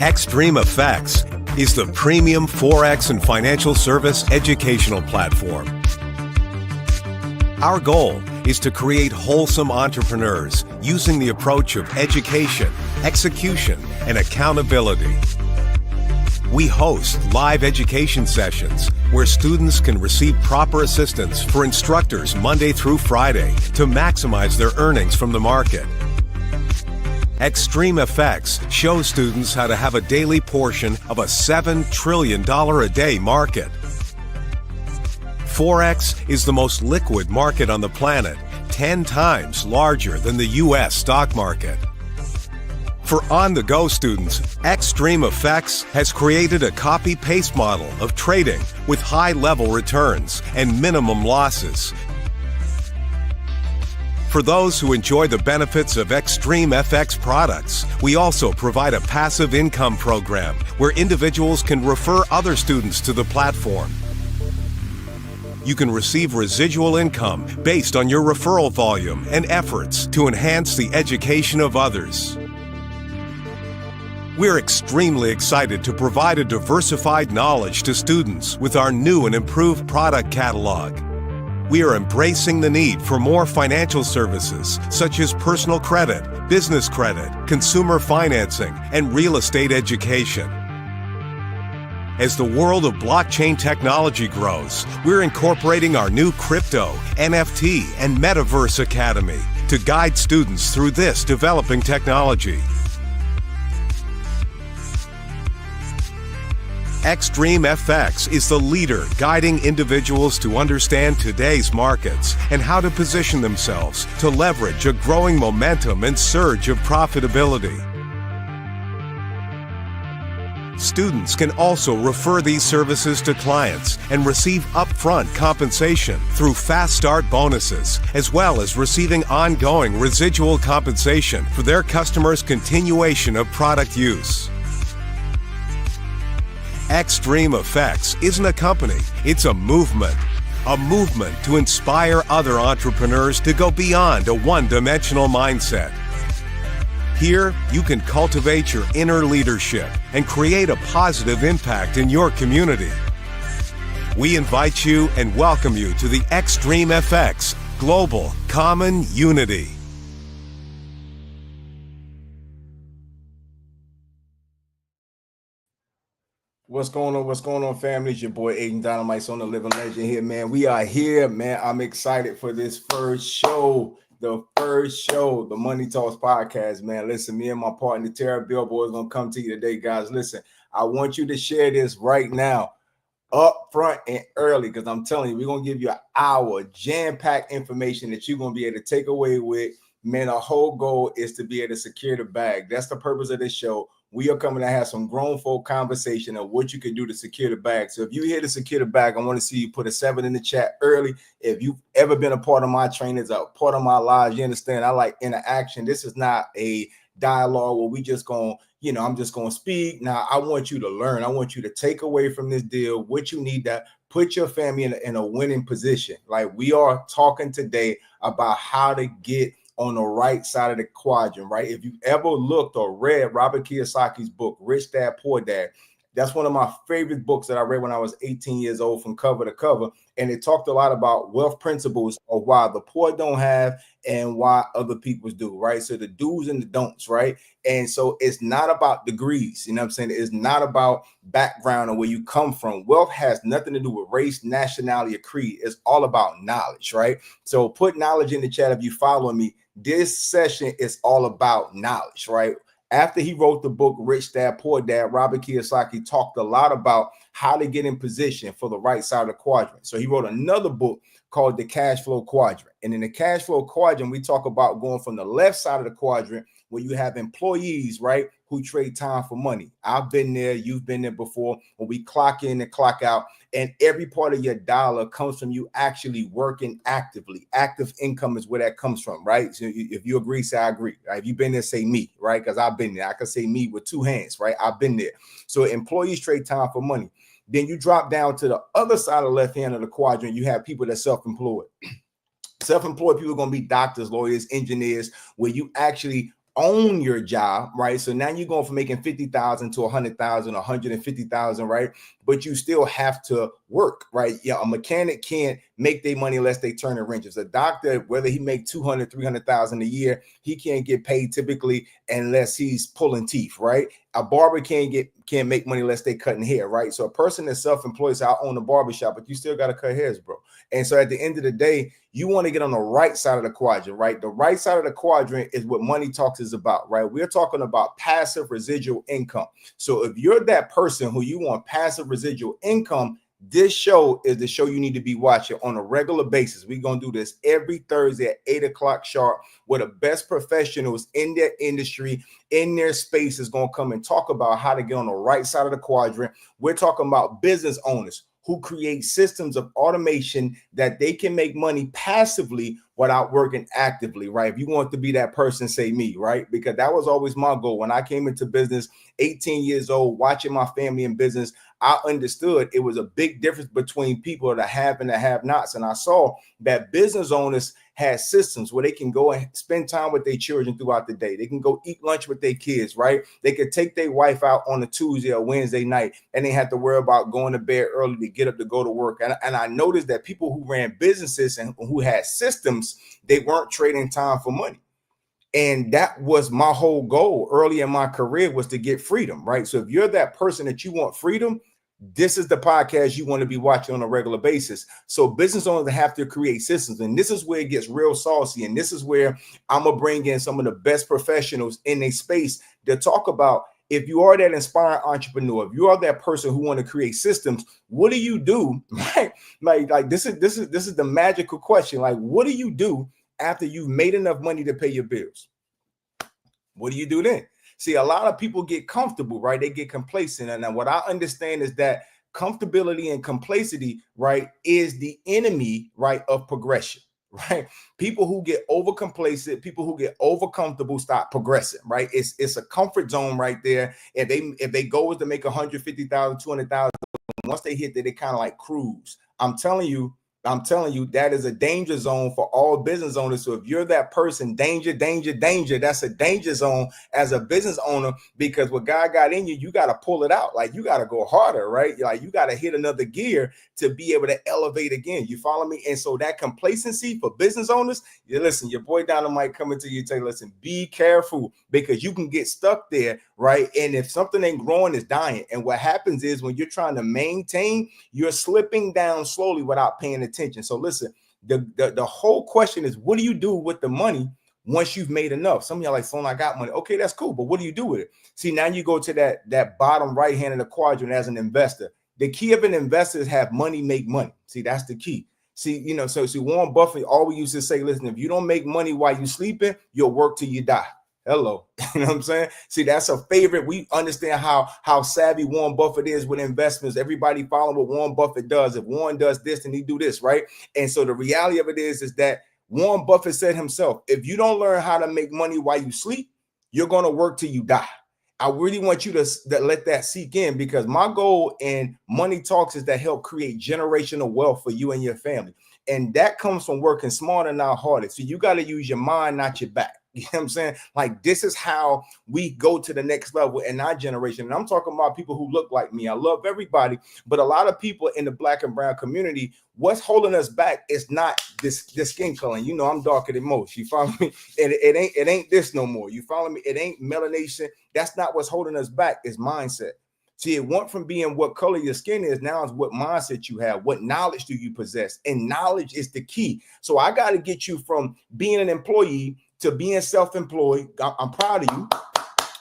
Extreme Effects is the premium Forex and financial service educational platform. Our goal is to create wholesome entrepreneurs using the approach of education, execution, and accountability. We host live education sessions where students can receive proper assistance for instructors Monday through Friday to maximize their earnings from the market. Extreme Effects shows students how to have a daily portion of a $7 trillion a day market. Forex is the most liquid market on the planet, 10 times larger than the U.S. stock market. For on-the-go students, Extreme Effects has created a copy-paste model of trading with high-level returns and minimum losses. For those who enjoy the benefits of Extreme FX products, we also provide a passive income program where individuals can refer other students to the platform. You can receive residual income based on your referral volume and efforts to enhance the education of others. We're extremely excited to provide a diversified knowledge to students with our new and improved product catalog. We are embracing the need for more financial services such as personal credit, business credit, consumer financing, and real estate education. As the world of blockchain technology grows, we're incorporating our new crypto, NFT, and metaverse academy to guide students through this developing technology. Extreme FX is the leader guiding individuals to understand today's markets and how to position themselves to leverage a growing momentum and surge of profitability. Students can also refer these services to clients and receive upfront compensation through fast start bonuses, as well as receiving ongoing residual compensation for their customers' continuation of product use. Extreme Effects isn't a company, it's a movement to inspire other entrepreneurs to go beyond a one-dimensional mindset. Here, you can cultivate your inner leadership and create a positive impact in your community. We invite you and welcome you to the Extreme FX Global Common Unity. What's going on, family? It's your boy Aiden Dynamite's on the Living Legend here, man. We are here, man. I'm excited for this first show, the Money Talks podcast, man. Listen, me and my partner, Tara Billboard, is going to come to you today, guys. Listen, I want you to share this right now, up front and early, because I'm telling you, we're going to give you an hour jam-packed information that you're going to be able to take away with, Man, our whole goal is to be able to secure the bag. That's the purpose of this show. We are coming to have some grown folk conversation of what you can do to secure the bag. So if you're here to secure the bag, I want to see you put a 7 in the chat early. If you've ever been a part of my trainings, a part of my lives, you understand I like interaction. This is not a dialogue where we just going, I'm just going to speak. Now, I want you to learn. I want you to take away from this deal what you need to put your family in a winning position. Like we are talking today about how to get on the right side of the quadrant, right? If you've ever looked or read Robert Kiyosaki's book, Rich Dad, Poor Dad, that's one of my favorite books that I read when I was 18 years old from cover to cover. And it talked a lot about wealth principles of why the poor don't have and why other people do, right? So the do's and the don'ts, right? And so it's not about degrees, you know what I'm saying? It's not about background or where you come from. Wealth has nothing to do with race, nationality, or creed. It's all about knowledge, right? So put knowledge in the chat if you follow me. This session is all about knowledge, right? After he wrote the book, Rich Dad, Poor Dad, Robert Kiyosaki talked a lot about how to get in position for the right side of the quadrant. So he wrote another book called The Cash Flow Quadrant. And in the cash flow quadrant, we talk about going from the left side of the quadrant where you have employees, right, who trade time for money. I've been there. You've been there before, where we clock in and clock out. And every part of your dollar comes from you actually working actively. Active income is where that comes from, right? So if you agree, say I agree. Right? If you've been there, say me, right? Because I've been there. I can say me with two hands, right? I've been there. So employees trade time for money. Then you drop down to the other side of the left hand of the quadrant. You have people that self-employed. Self-employed people are going to be doctors, lawyers, engineers, where you actually own your job, right? So now you're going from making 50,000 to 100,000, 150,000, right? But you still have to work, right? Yeah, a mechanic can't make their money unless they turn the wrenches. A doctor, whether he make 200, 300,000 a year, he can't get paid typically unless he's pulling teeth, right? A barber can't make money unless they cutting hair, right? So a person that's self-employed, so I own a barbershop, but you still got to cut hairs, bro. And so at the end of the day, you want to get on the right side of the quadrant, right? The right side of the quadrant is what Money Talks is about, right? We're talking about passive residual income. So if you're that person who you want passive residual income, this show is the show you need to be watching on a regular basis. We're going to do this every Thursday at 8 o'clock sharp, where the best professionals in their industry, in their space, is going to come and talk about how to get on the right side of the quadrant. We're talking about business owners who create systems of automation that they can make money passively without working actively, right? If you want to be that person, say me, right? Because that was always my goal. When I came into business, 18 years old, watching my family in business, I understood it was a big difference between people that have and the have-nots. And I saw that business owners had systems where they can go and spend time with their children throughout the day. They can go eat lunch with their kids, right? They could take their wife out on a Tuesday or Wednesday night, and they have to worry about going to bed early to get up to go to work. And I noticed that people who ran businesses and who had systems, they weren't trading time for money. And that was my whole goal early in my career, was to get freedom, right? So if you're that person that you want freedom, this is the podcast you want to be watching on a regular basis. So business owners have to create systems. And this is where it gets real saucy. And this is where I'm going to bring in some of the best professionals in a space to talk about, if you are that inspiring entrepreneur, if you are that person who want to create systems, what do you do? Right? Like this is the magical question. Like, what do you do after you've made enough money to pay your bills? What do you do then? See, a lot of people get comfortable, right? They get complacent. And what I understand is that comfortability and complacency, right, is the enemy, right, of progression, right? People who get over complacent, people who get over comfortable stop progressing, right? It's a comfort zone right there. If they go is to make 150,000, 200,000, once they hit that, they kind of like cruise. I'm telling you, that is a danger zone for all business owners. So if you're that person, danger, that's a danger zone as a business owner, because what God got in you, you got to pull it out. Like, you got to go harder, right? Like, you got to hit another gear to be able to elevate again. You follow me? And so that complacency for business owners, listen, your boy Dynamite coming to you, tell you, listen, be careful, because you can get stuck there, right? And if something ain't growing, it's dying. And what happens is, when you're trying to maintain, you're slipping down slowly without paying attention. So listen, the whole question is, what do you do with the money once you've made enough? Some of y'all like, Sloan, I got money. Okay, that's cool. But what do you do with it? See, now you go to that bottom right hand of the quadrant as an investor. The key of an investor is have money make money. See, that's the key. See, so Warren Buffett always used to say, listen, if you don't make money while you sleeping, you'll work till you die. Hello. You know what I'm saying? See, that's a favorite. We understand how savvy Warren Buffett is with investments. Everybody following what Warren Buffett does. If Warren does this, then he do this, right? And so the reality of it is that Warren Buffett said himself, if you don't learn how to make money while you sleep, you're going to work till you die. I really want you to let that sink in, because my goal in Money Talks is to help create generational wealth for you and your family. And that comes from working smarter, not harder. So you got to use your mind, not your back. You know what I'm saying? Like, this is how we go to the next level in our generation. And I'm talking about people who look like me. I love everybody, but a lot of people in the Black and brown community, what's holding us back is not this skin color. You know, I'm darker than most. You follow me? And it ain't this no more. You follow me? It ain't melanation. That's not what's holding us back. It's mindset. See, it went from being what color your skin is, now it's what mindset you have, what knowledge do you possess, and knowledge is the key. So I got to get you from being an employee to being self-employed. I'm proud of you.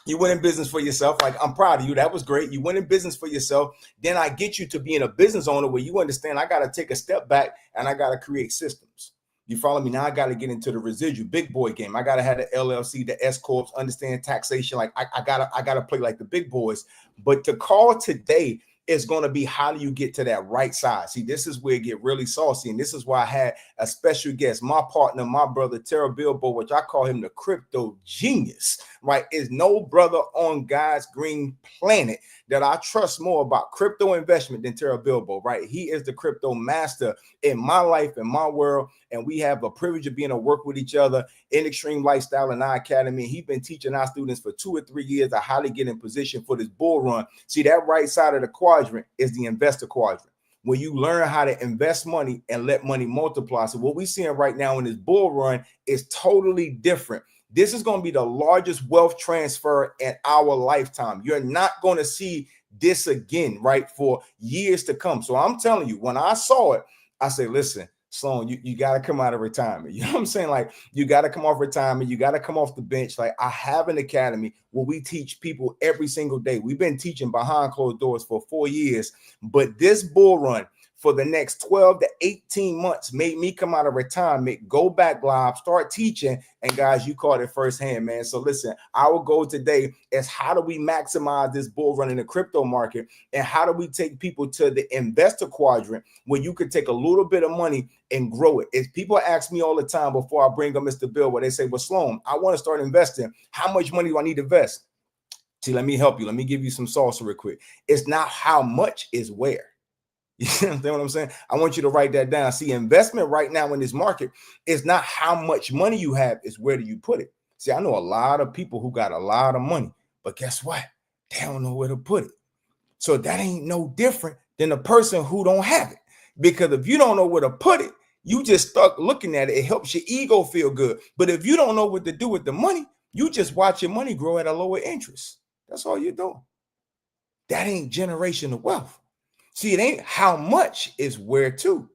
You went in business for yourself. Like, I'm proud of you. That was great. You went in business for yourself. Then I get you to being a business owner where you understand I got to take a step back and I got to create systems. You follow me? Now I got to get into the residual big boy game. I got to have the LLC, the S corps, understand taxation. Like, I gotta play like the big boys. But the call today is going to be, how do you get to that right side? See, this is where it get really saucy. And this is why I had a special guest, my partner, my brother, Terra Bilbo, which I call him the crypto genius, right? Is no brother on God's green planet that I trust more about crypto investment than Terra Bilbo, right? He is the crypto master in my life, in my world. And we have a privilege of being able to work with each other in Extreme Lifestyle in our academy. He's been teaching our students for 2 or 3 years on how to get in position for this bull run. See, that right side of the quadrant is the investor quadrant, where you learn how to invest money and let money multiply. So what we're seeing right now in this bull run is totally different. This is going to be the largest wealth transfer in our lifetime. You're not going to see this again, right, for years to come. So I'm telling you, when I saw it, I said, listen, Sloan, you got to come out of retirement. You know what I'm saying? Like, you got to come off retirement. You got to come off the bench. Like, I have an academy where we teach people every single day. We've been teaching behind closed doors for 4 years, but this bull run for the next 12 to 18 months made me come out of retirement, go back live, start teaching. And guys, you caught it firsthand, man. So listen, our goal today is, how do we maximize this bull run in the crypto market? And how do we take people to the investor quadrant where you could take a little bit of money and grow it? If people ask me all the time before I bring up Mr. Bill, where they say, well, Sloan, I want to start investing. How much money do I need to invest? See, let me help you. Let me give you some salsa real quick. It's not how much, is where. You understand what I'm saying? I want you to write that down. See, investment right now in this market is not how much money you have, is where do you put it? See, I know a lot of people who got a lot of money, but guess what? They don't know where to put it. So that ain't no different than the person who don't have it. Because if you don't know where to put it, you just stuck looking at it. It helps your ego feel good. But if you don't know what to do with the money, you just watch your money grow at a lower interest. That's all you're doing. That ain't generational wealth. See, it ain't how much, is where to.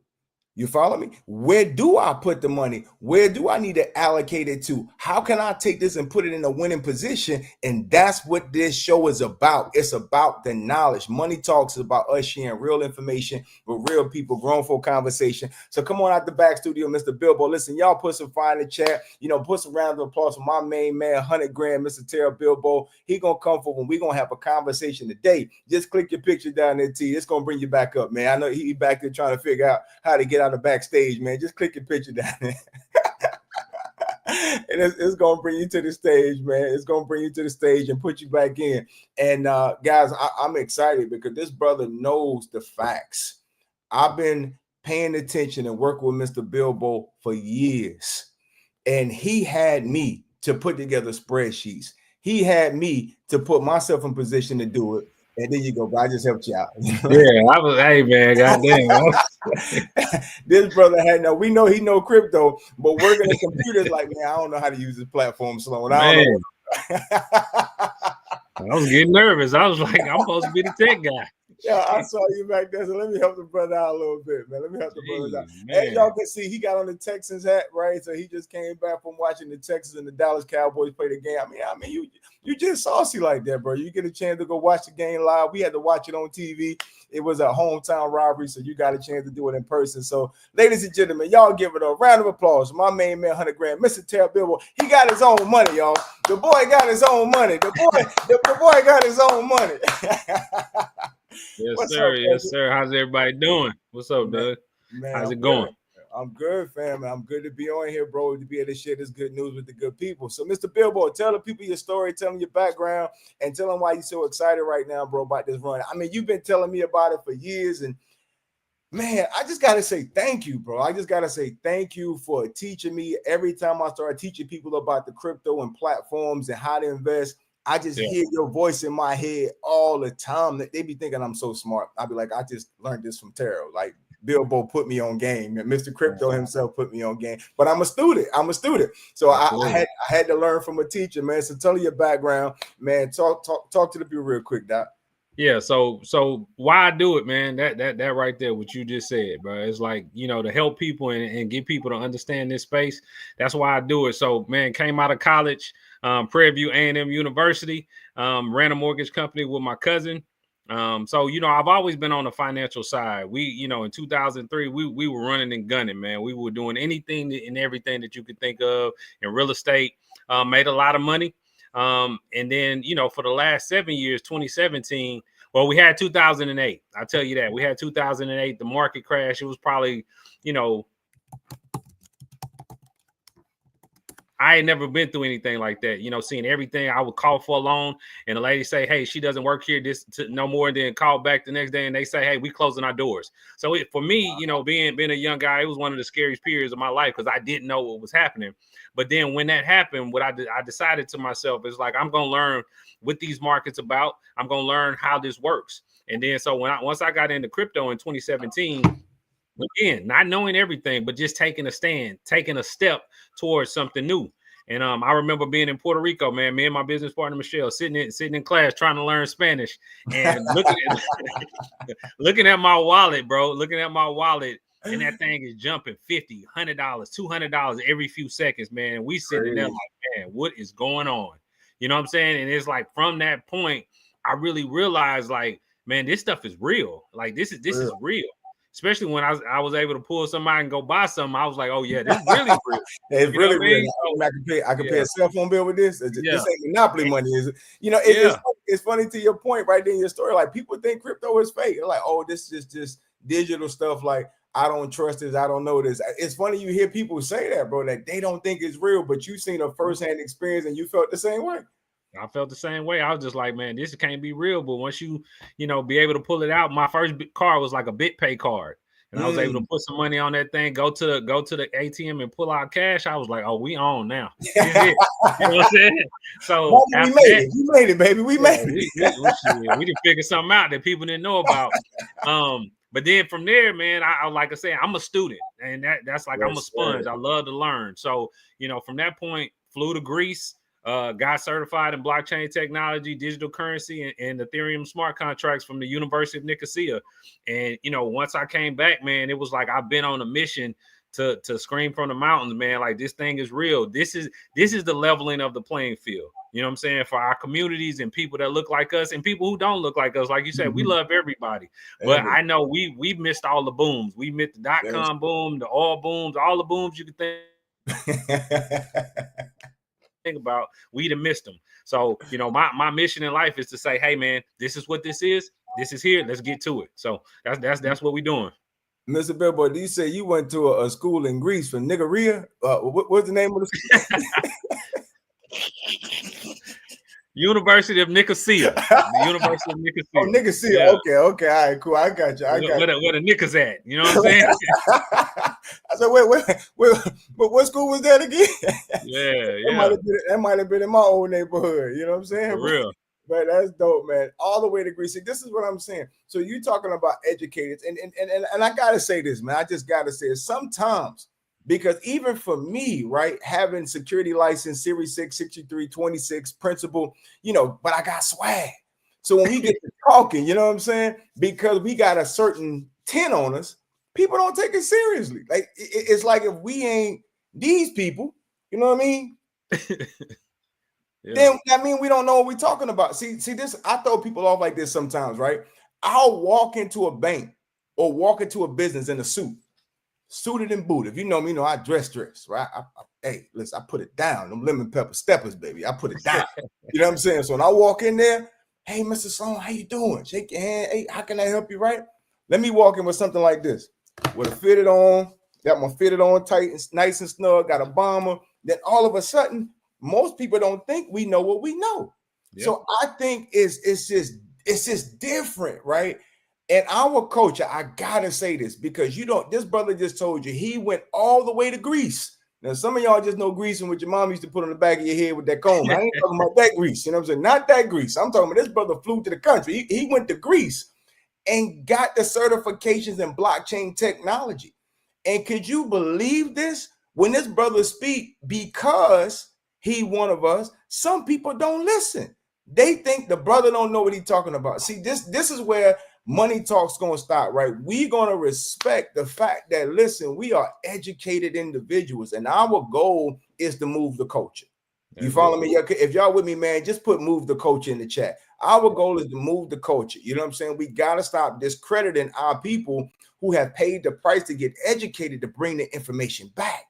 You follow me? Where do I put the money? Where do I need to allocate it to? How can I take this and put it in a winning position? And that's what this show is about. It's about the knowledge. Money Talks is about us sharing real information with real people, grown folk conversation. So come on out the back studio, Mr. Bilbo. Listen, y'all put some fire in the chat. You know, put some rounds of applause for my main man, 100 grand, Mr. Terra Bilbo. He gonna come for when we gonna have a conversation today. Just click your picture down there, T. It's gonna bring you back up, man. I know he back there trying to figure out how to get out the backstage, man. Just click your picture down there. And it's gonna bring you to the stage, man. It's gonna bring you to the stage and put you back in. And guys, I'm excited because this brother knows the facts. I've been paying attention and working with Mr. Bilbo for years, and he had me to put together spreadsheets. He had me to put myself in position to do it. And there you go, bro. I just helped you out. Yeah, I was, hey man, goddamn. This brother had we know he know crypto, but working at computers, like, man, I don't know how to use this platform, Sloan. I don't know. I was getting nervous. I was like, I'm supposed to be the tech guy. Yeah, I saw you back there. So let me help the brother out a little bit, man. Let me help the brother out. Man. As y'all can see, he got on the Texans hat, right? So he just came back from watching the Texans and the Dallas Cowboys play the game. I mean, you just saucy like that, bro. You get a chance to go watch the game live. We had to watch it on TV. It was a hometown rivalry, so you got a chance to do it in person. So, ladies and gentlemen, y'all give it a round of applause. My main man, 100 grand, Mr. Terrell Billboard. He got his own money, y'all. The boy got his own money. The boy got his own money. Yes, What's sir. up, Yes, sir. How's everybody doing? What's up, Doug? Man, How's I'm it going? Good. I'm good, fam. I'm good to be on here, bro, to be able to share this good news with the good people. So, Mr. Billboard, tell the people your story, tell them your background, and tell them why you're so excited right now, bro, about this run. I mean, you've been telling me about it for years, and man, I just got to say thank you, bro. I just got to say thank you for teaching me. Every time I start teaching people about the crypto and platforms and how to invest, I just hear your voice in my head all the time. They be thinking I'm so smart. I'll be like, I just learned this from Terrell. Like, Bilbo put me on game, and Mr. Crypto himself put me on game. But I'm a student. So I had to learn from a teacher, man. So tell me your background, man. Talk to the people real quick, Doc. Yeah, so why I do it, man, that right there, what you just said, bro. It's like, you know, to help people and get people to understand this space. That's why I do it. So, man, came out of college, Prairie View A&M University, ran a mortgage company with my cousin. So, you know, I've always been on the financial side. We, you know, in 2003, we were running and gunning, man. We were doing anything and everything that you could think of in real estate, made a lot of money. And then, you know, for the last 7 years, 2017, well, we had 2008. I'll tell you that. We had 2008, the market crash. It was probably, you know, I ain't never been through anything like that. You know, seeing everything. I would call for a loan and the lady say, hey, she doesn't work here no more. Than call back the next day and they say, hey, we closing our doors. So for me, you know, being a young guy, it was one of the scariest periods of my life because I didn't know what was happening. But then when that happened, what I decided to myself is like, I'm going to learn what these markets about. I'm going to learn how this works. And then so once I got into crypto in 2017, again, not knowing everything, but just taking a stand, taking a step towards something new. And I remember being in Puerto Rico, man, me and my business partner, Michelle, sitting in class trying to learn Spanish and looking at my wallet, bro, and that thing is jumping $50, $100, $200 every few seconds, man. And we sitting there like, man, what is going on? You know what I'm saying? And it's like from that point, I really realized like, man, this stuff is real. Like this is real. Especially when I was able to pull somebody and go buy something, I was like, "Oh yeah, this is really real." It's really real. I can pay a cell phone bill with this. This ain't monopoly money, is it? You know, it's funny to your point right there in your story. Like people think crypto is fake. They're like, "Oh, this is just digital stuff." Like I don't trust this. I don't know this. It's funny you hear people say that, bro. That they don't think it's real, but you seen a firsthand experience and you felt the same way. I felt the same way. I was just like, man, this can't be real. But once you know, be able to pull it out, my first card was like a BitPay card. And I was able to put some money on that thing, go to the ATM and pull out cash. I was like, oh, we on now. You know what I'm saying? So we made it, baby. We made it. We didn't figure something out that people didn't know about. But then from there, man, I like I said, I'm a student, and that's like I'm a sponge. I love to learn. So, you know, from that point, flew to Greece. Got certified in blockchain technology, digital currency, and Ethereum smart contracts from the University of Nicosia. And, you know, once I came back, man, it was like I've been on a mission to scream from the mountains, man. Like this thing is real. This is the leveling of the playing field. You know what I'm saying? For our communities and people that look like us and people who don't look like us. Like you said, we love everybody. But I know we missed all the booms. We missed the .com boom, the oil booms, all the booms you could think about, we'd have missed them. So, you know, my mission in life is to say, hey man, this is what this is here, let's get to it. So that's what we're doing. Mr. Billboard, you say you went to a school in Greece for Nigeria? What's the name of the school? University of Nicosia. The University of Nicosia. Oh, Nicosia. Yeah. Okay. All right, cool. I got you. Where the Nickers at? You know what I'm saying? I said, wait, what school was that again? Yeah. That might have been in my old neighborhood. You know what I'm saying? For real. But that's dope, man. All the way to Greece. This is what I'm saying. So you talking about educators, and I gotta say this, man. I just gotta say it. Sometimes, because even for me, right, having security license, Series 6, 63, 26, principal, you know, but I got swag. So when we get to talking, you know what I'm saying? Because we got a certain 10 on us, people don't take it seriously. Like it's like if we ain't these people, you know what I mean? Then that means we don't know what we're talking about. See this, I throw people off like this sometimes, right? I'll walk into a bank or walk into a business in a suit, suited and booted. If you know me, you know I dress, right? Hey, listen, I put it down. Them lemon pepper steppers, baby. I put it down. You know what I'm saying? So when I walk in there, hey, Mr. Sloan, how you doing? Shake your hand. Hey, how can I help you, right? Let me walk in with something like this. With a fitted on, got my fitted on tight and nice and snug, got a bomber. Then all of a sudden, most people don't think we know what we know. Yep. So I think it's just different, right? And our culture, I gotta say this because this brother just told you he went all the way to Greece. Now, some of y'all just know greasing what your mom used to put on the back of your head with that comb. I ain't talking about that grease, you know what I'm saying? Not that grease. I'm talking about this brother flew to the country. He went to Greece and got the certifications in blockchain technology. And could you believe this? When this brother speak, because he one of us, some people don't listen. They think the brother don't know what he's talking about. See, this is where Money Talk's gonna start, right? We're gonna respect the fact that, listen, we are educated individuals, and our goal is to move the culture. You follow me? If y'all with me, man, just put move the culture in the chat. Our goal is to move the culture. You know what I'm saying? We gotta stop discrediting our people who have paid the price to get educated to bring the information back.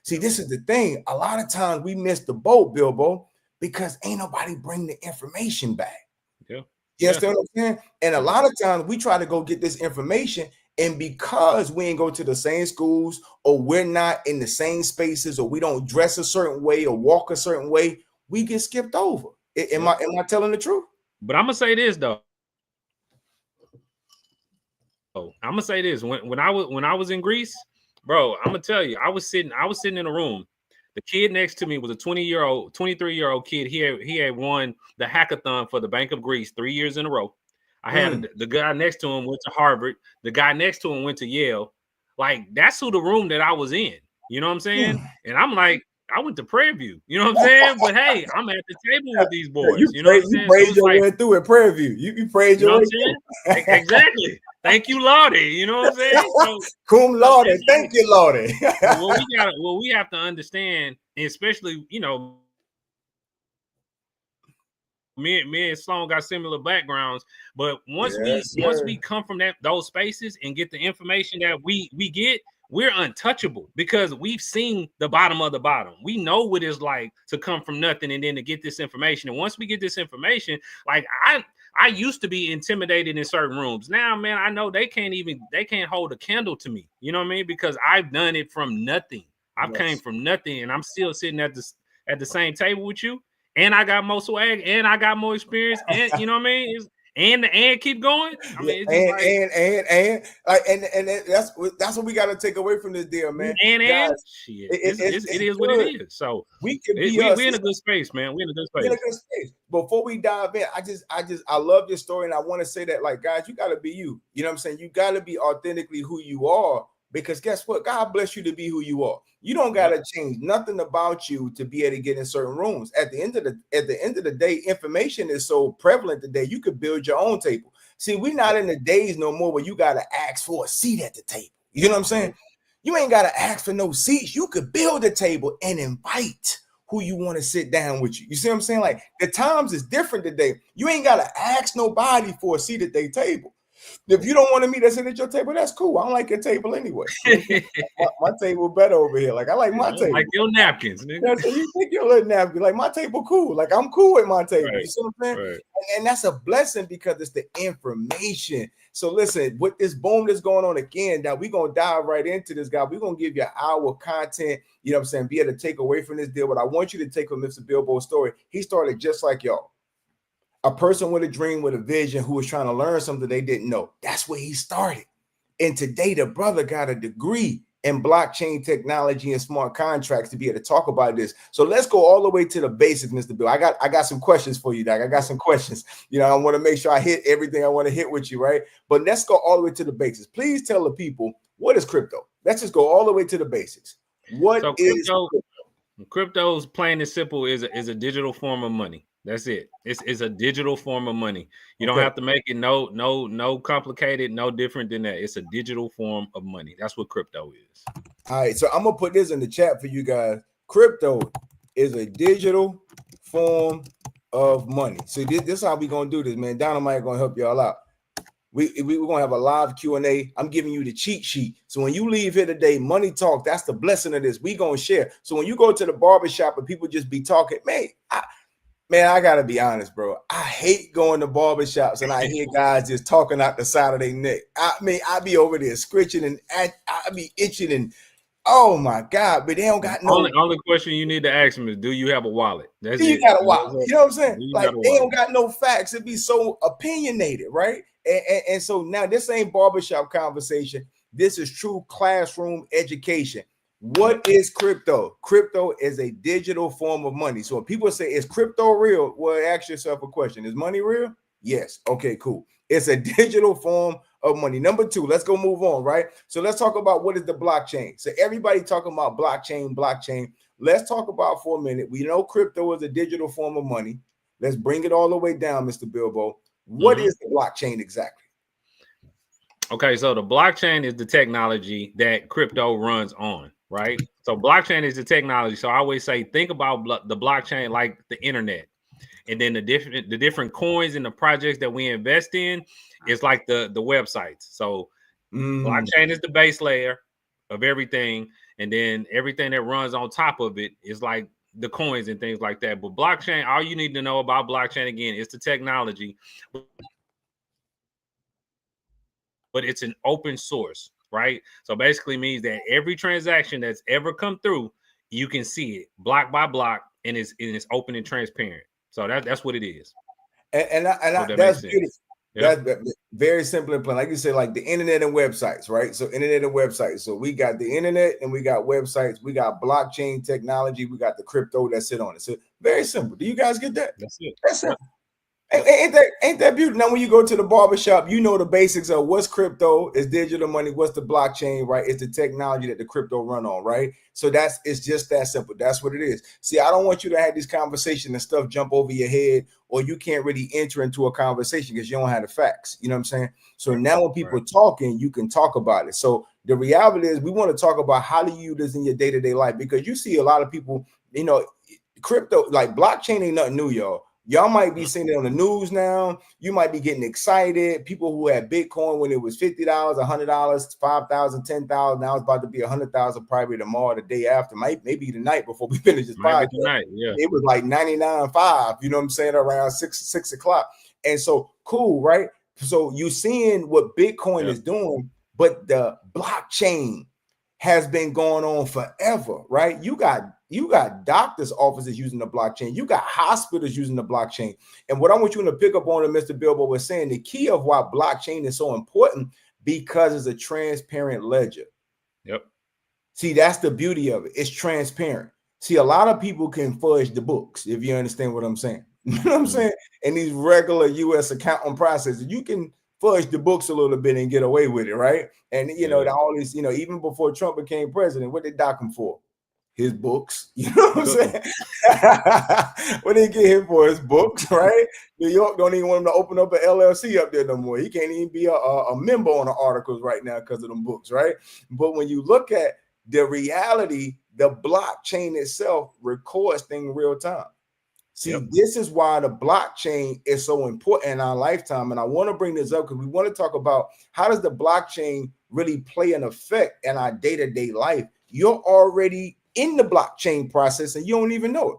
See, this is the thing. A lot of times we miss the boat, Bilbo, because ain't nobody bring the information back. Yeah. You understand what I'm saying? And a lot of times we try to go get this information, and because we ain't go to the same schools, or we're not in the same spaces, or we don't dress a certain way or walk a certain way, we get skipped over. Am I telling the truth? But I'm gonna say this though. I'm gonna say this. When I was in Greece, bro, I'm gonna tell you, I was sitting in a room. The kid next to me was a 23-year-old kid. He had won the hackathon for the Bank of Greece 3 years in a row. I had the guy next to him went to Harvard. The guy next to him went to Yale. Like, that's who the room that I was in. You know what I'm saying? And I'm like, I went to Prairie View. You know what I'm saying? But hey, I'm at the table with these boys. You know what I'm saying? You prayed your way through at Prairie View. You prayed your way through. Exactly. Thank you, Lordy. You know what I'm saying? So, cum laude. Thank you, Lordy. What we have to understand, especially, you know, me and Sloan got similar backgrounds, but once we come from those spaces and get the information that we get, we're untouchable because we've seen the bottom of the bottom. We know what it's like to come from nothing and then to get this information. And once we get this information, like I used to be intimidated in certain rooms. Now, man, I know they can't hold a candle to me. You know what I mean? Because I've done it from nothing. I've came from nothing, and I'm still sitting at the same table with you. And I got more swag, and I got more experience, and you know what I mean? And keep going. I mean, it's that's what we got to take away from this deal, man. Guys, it is what it is. So we're in a good space, man. We're in a good space. Before we dive in, I love this story, and I want to say that, like, guys, you got to be you. You know what I'm saying? You got to be authentically who you are. Because guess what? God bless you to be who you are. You don't got to change nothing about you to be able to get in certain rooms. At the end of the day, information is so prevalent today. You could build your own table. See, we're not in the days no more where you got to ask for a seat at the table. You know what I'm saying? You ain't got to ask for no seats. You could build a table and invite who you want to sit down with you. You see what I'm saying? Like, the times is different today. You ain't got to ask nobody for a seat at their table. If you don't want to meet us at your table, that's cool. I don't like your table anyway. my table better over here. Like, I like my table. Like your napkins, nigga. So you think your little napkin. Like, my table cool. Like, I'm cool with my table. Right. You see what I'm saying? Right. And that's a blessing because it's the information. So listen, with this boom that's going on again, now we're going to dive right into this, guy. We're going to give you our content, you know what I'm saying, be able to take away from this deal. But I want you to take from Mr. Bilbo's story. He started just like y'all. A person with a dream, with a vision, who was trying to learn something they didn't know. That's where he started. And today, the brother got a degree in blockchain technology and smart contracts to be able to talk about this. So let's go all the way to the basics, Mr. Bill. I got some questions for you, Doc. I got some questions. You know, I want to make sure I hit everything I want to hit with you, right? But let's go all the way to the basics. Please tell the people, what is crypto? Let's just go all the way to the basics. What is crypto? Crypto's plain and simple is a digital form of money. That's it. It's a digital form of money. You don't Okay. have to make it no complicated, no different than that. It's a digital form of money. That's what crypto is. All right, so I'm gonna put this in the chat for you guys. Crypto is a digital form of money. So this is how we gonna do this, man. Dynamite gonna help y'all out. We're gonna have a live Q&A. I'm giving you the cheat sheet. So when you leave here today, money talk, that's the blessing of this. We gonna share. So when you go to the barbershop and people just be talking, man, I gotta be honest, bro. I hate going to barbershops and I hear guys just talking out the side of their neck. I be over there scritching and I be itching and oh my God, but they don't got no. Only question you need to ask them is, do you have a wallet? That's you it. got a wallet. You know what I'm saying? Like they wallet? don't got no facts. It be so opinionated, right? And so now this ain't barbershop conversation. This is true classroom education. What is crypto? Crypto is a digital form of money. So when people say, is crypto real? Well, ask yourself a question. Is money real? Yes. Okay, cool. It's a digital form of money. Number two, let's go move on, right? So let's talk about what is the blockchain. So everybody talking about blockchain. Let's talk about for a minute. We know crypto is a digital form of money. Let's bring it all the way down, Mr. Bilbo. What is the blockchain exactly? Okay, so the blockchain is the technology that crypto runs on, right? So blockchain is the technology. So I always say, think about the blockchain like the internet, and then the different coins and the projects that we invest in is like the websites. So blockchain is the base layer of everything, and then everything that runs on top of it is like the coins and things like that. But blockchain, all you need to know about blockchain again is the technology. But it's an open source, right? So basically means that every transaction that's ever come through, you can see it block by block, and it's open and transparent. So that's what it is. And that's beautiful. Yep. That's very simple and plain. Like you said, like the internet and websites, right? So internet and websites. So we got the internet and we got websites. We got blockchain technology. We got the crypto that sit on it. So very simple. Do you guys get that? That's it. That's simple. Ain't that beautiful? Now, when you go to the barbershop, you know the basics of what's crypto, is digital money, what's the blockchain, right? It's the technology that the crypto run on, right? So it's just that simple. That's what it is. See, I don't want you to have this conversation and stuff jump over your head, or you can't really enter into a conversation because you don't have the facts. You know what I'm saying? So now when people are talking, you can talk about it. So the reality is we want to talk about how to use this in your day-to-day life, because you see a lot of people, you know, crypto, like blockchain ain't nothing new, y'all. Y'all might be seeing it on the news now. You might be getting excited. People who had Bitcoin when it was $50, $100, $5,000, $10,000. Now it's about to be $100,000 probably tomorrow, the day after, maybe the night before we finish this podcast. Yeah. It was like 99.5, you know what I'm saying, around 6 o'clock. And so cool, right? So you're seeing what Bitcoin is doing, but the blockchain has been going on forever, right? You got doctors' offices using the blockchain. You got hospitals using the blockchain. And what I want you to pick up on, and Mr. Bilbo was saying, the key of why blockchain is so important, because it's a transparent ledger. Yep. See, that's the beauty of it. It's transparent. See, a lot of people can fudge the books, if you understand what I'm saying. You know what I'm saying? And these regular U.S. accounting processes, you can fudge the books a little bit and get away with it, right? And, you know, all these, you know, even before Trump became president, what they dock him for? His books. You know what I'm saying? What they get him for? His books, right? New York don't even want him to open up an LLC up there no more. He can't even be a member on the articles right now because of them books, right? But when you look at the reality, the blockchain itself records things in real time. See, this is why the blockchain is so important in our lifetime. And I want to bring this up because we want to talk about how does the blockchain really play an effect in our day-to-day life. You're already in the blockchain process and you don't even know it.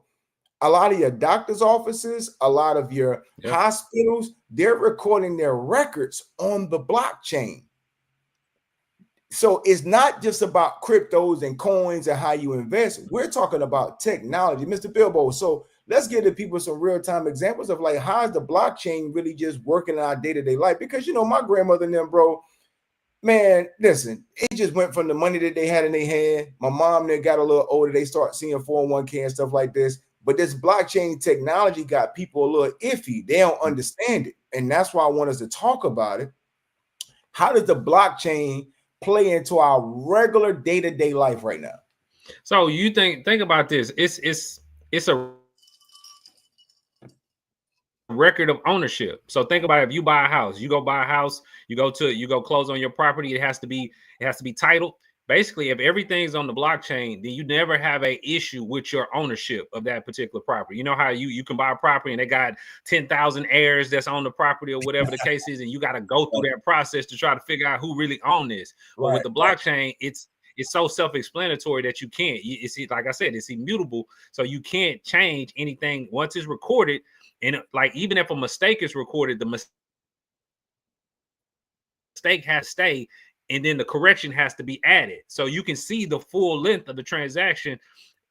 A lot of your doctor's offices, a lot of your hospitals, they're recording their records on the blockchain. So it's not just about cryptos and coins and how you invest. We're talking about technology, Mr. Bilbo. So let's give the people some real-time examples of like, how is the blockchain really just working in our day-to-day life? Because, you know, my grandmother and them, bro, man, listen, it just went from the money that they had in their hand. My mom, they got a little older. They start seeing 401k and stuff like this. But this blockchain technology got people a little iffy. They don't understand it. And that's why I want us to talk about it. How does the blockchain play into our regular day-to-day life right now? So you think about this. It's a record of ownership. So think about it. If you buy a house, you go buy a house, you go close on your property. It has to be titled. Basically, if everything's on the blockchain, then you never have a issue with your ownership of that particular property. You know how you can buy a property and they got 10,000 heirs that's on the property or whatever the case is, and you got to go through that process to try to figure out who really own this. But with the blockchain, it's so self-explanatory that you can't. It's like I said, it's immutable, so you can't change anything once it's recorded. And like even if a mistake is recorded, the mistake has to stay. And then the correction has to be added. So you can see the full length of the transaction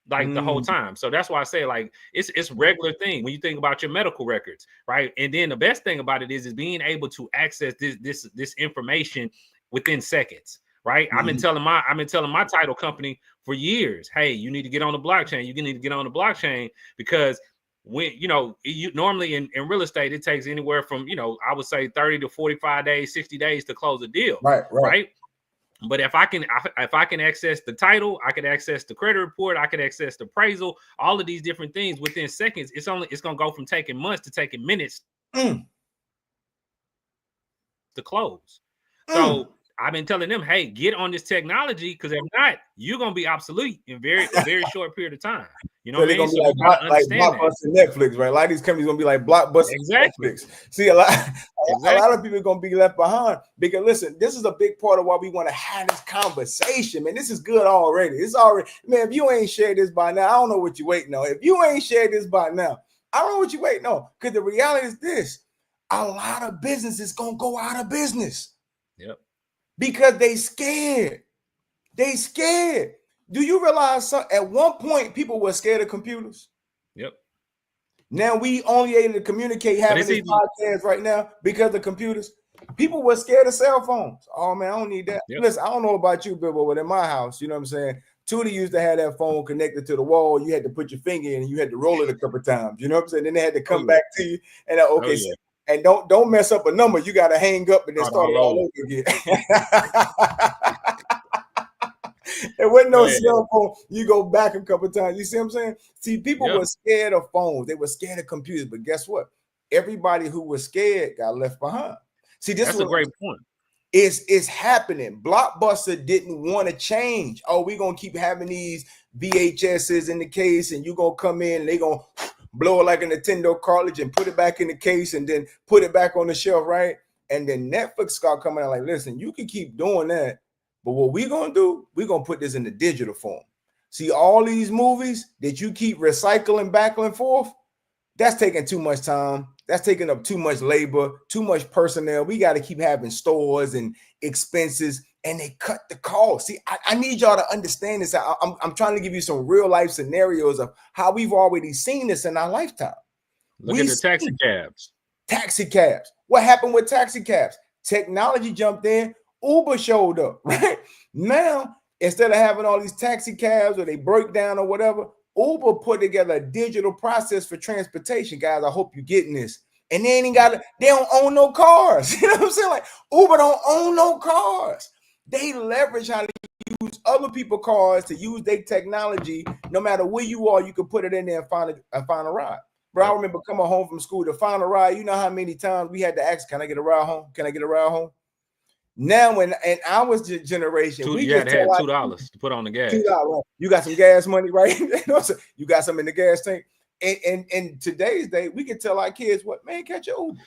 like the whole time. So that's why I say like it's regular thing when you think about your medical records, right? And then the best thing about it is being able to access this information within seconds, right? I've been telling my title company for years, hey, you need to get on the blockchain. You need to get on the blockchain because when you normally in real estate, it takes anywhere from I would say 30 to 45 days, 60 days to close a deal. Right. But if I can access the title, I can access the credit report, I can access the appraisal, all of these different things within seconds. It's gonna go from taking months to taking minutes to close. So I've been telling them, hey, get on this technology because if not, you're gonna be obsolete in a very short period of time. You know, so they're gonna be like Blockbuster Netflix, right? A lot of these companies gonna be like Blockbuster Netflix. See, a lot of people are gonna be left behind because listen, this is a big part of why we want to have this conversation, man. This is good already. It's already, man. If you ain't shared this by now, I don't know what you're waiting on. If you ain't shared this by now, I don't know what you're waiting on. Because the reality is this: a lot of businesses gonna go out of business. Yep. Because they scared. They scared. Do you realize at one point people were scared of computers? Yep. Now we only able to communicate having this podcast right now because of computers. People were scared of cell phones. Oh man, I don't need that. Yep. Listen, I don't know about you, Bill, but in my house, you know what I'm saying? Tootie used to have that phone connected to the wall. You had to put your finger in and you had to roll it a couple times. You know what I'm saying? Then they had to come back to you and okay. So, and don't mess up a number. You got to hang up and then start it all over again. There wasn't no cell phone. You go back a couple times. You see what I'm saying? See, people were scared of phones. They were scared of computers. But guess what? Everybody who was scared got left behind. See, that's a great point. It's happening. Blockbuster didn't want to change. Oh, we're going to keep having these VHSs in the case and you're going to come in and they're going to blow it like a Nintendo cartridge and put it back in the case and then put it back on the shelf, right? And then Netflix start coming out like, listen, you can keep doing that, but what we're going to do, we're going to put this in the digital form. See, all these movies that you keep recycling back and forth, that's taking too much time. That's taking up too much labor, too much personnel. We got to keep having stores and expenses, and they cut the cost. See, I need y'all to understand this. I'm trying to give you some real life scenarios of how we've already seen this in our lifetime. Look at the taxi cabs. Taxi cabs. What happened with taxi cabs? Technology jumped in. Uber showed up, right? Now, instead of having all these taxi cabs or they break down or whatever, Uber put together a digital process for transportation. Guys, I hope you're getting this. And they don't own no cars. You know what I'm saying? Like Uber don't own no cars. They leverage how to use other people's cars to use their technology. No matter where you are, you can put it in there and find a ride. Bro, I remember coming home from school to find a ride. You know how many times we had to ask, can I get a ride home? Can I get a ride home? Now, in our generation, we had $2 to put on the gas. $2. You got some gas money, right? You got some in the gas tank. And in today's day, we can tell our kids, what, man, catch your Uber.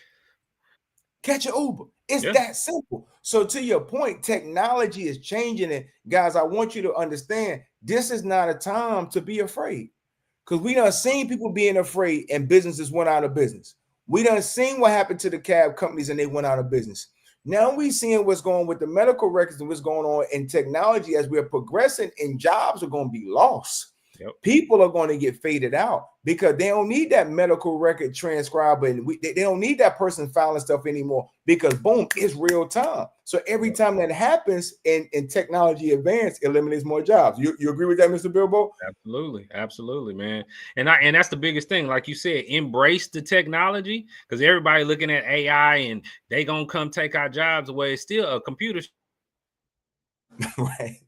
Catch your Uber. It's that simple. So to your point, technology is changing it. Guys, I want you to understand, this is not a time to be afraid. Because we done seen people being afraid and businesses went out of business. We done seen what happened to the cab companies and they went out of business. Now we seeing what's going on with the medical records and what's going on in technology as we're progressing, and jobs are going to be lost. Yep. People are going to get faded out because they don't need that medical record transcriber and they don't need that person filing stuff anymore because boom, it's real time. So every time that happens and technology advance, it eliminates more jobs. You agree with that, Mr. Bilbo? Absolutely, man. And that's the biggest thing. Like you said, embrace the technology because everybody looking at AI and they gonna come take our jobs away. It's still a computer right.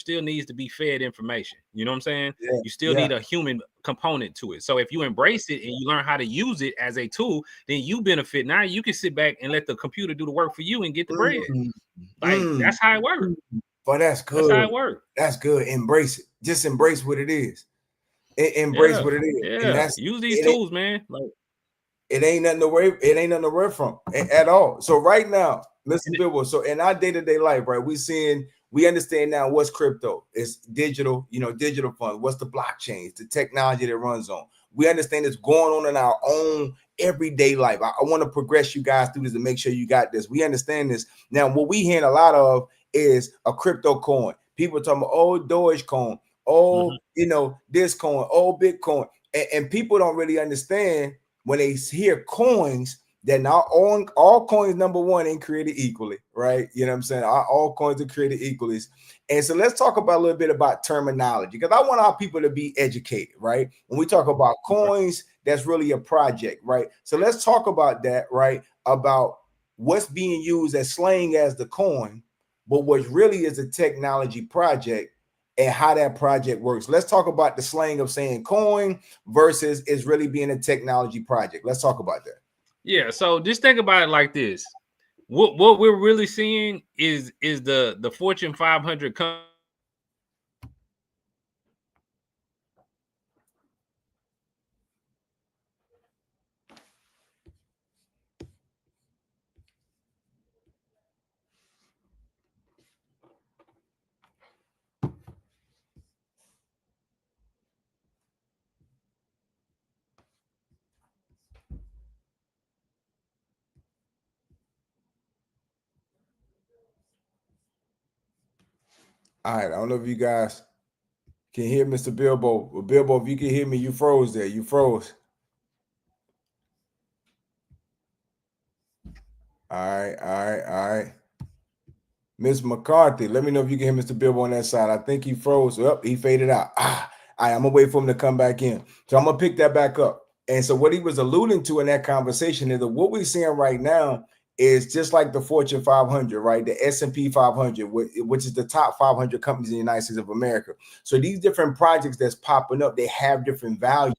still needs to be fed information. You know what I'm saying? Yeah, You still need a human component to it. So if you embrace it and you learn how to use it as a tool, then you benefit. Now you can sit back and let the computer do the work for you and get the bread. Like that's how it works. But that's good. That's how it works. That's good. Embrace it. Just embrace what it is. Embrace what it is. Yeah. And that's, use these tools, man. Like it ain't nothing to worry. It ain't nothing to worry from at all. So right now, Mr. Billboard. So in our day-to-day life, right, we understand now what's crypto. It's digital, digital funds. What's the blockchains, the technology that runs on. We understand it's going on in our own everyday life. I want to progress you guys through this and make sure you got this. We understand this. Now, what we hear a lot of is a crypto coin. People talking about, oh, Dogecoin, this coin, oh, Bitcoin. And people don't really understand when they hear coins, that not all coins, number one, ain't created equally, right? You know what I'm saying? All coins are created equally. And so let's talk about a little bit about terminology, because I want our people to be educated, right? When we talk about coins, that's really a project, right? So let's talk about that, right? About what's being used as slang as the coin, but what really is a technology project and how that project works. Let's talk about the slang of saying coin versus is really being a technology project. Let's talk about that. Yeah, so just think about it like this. What we're really seeing is the Fortune 500 company. All right, I don't know if you guys can hear Mr. Bilbo. Well, Bilbo, if you can hear me, you froze there. You froze. All right. Miss McCarthy, let me know if you can hear Mr. Bilbo on that side. I think he froze. He faded out. All right, I'm going to wait for him to come back in. So I'm going to pick that back up. And so what he was alluding to in that conversation is that what we're seeing right now is just like the Fortune 500, right? The S&P 500, which is the top 500 companies in the United States of America. So these different projects that's popping up, they have different values,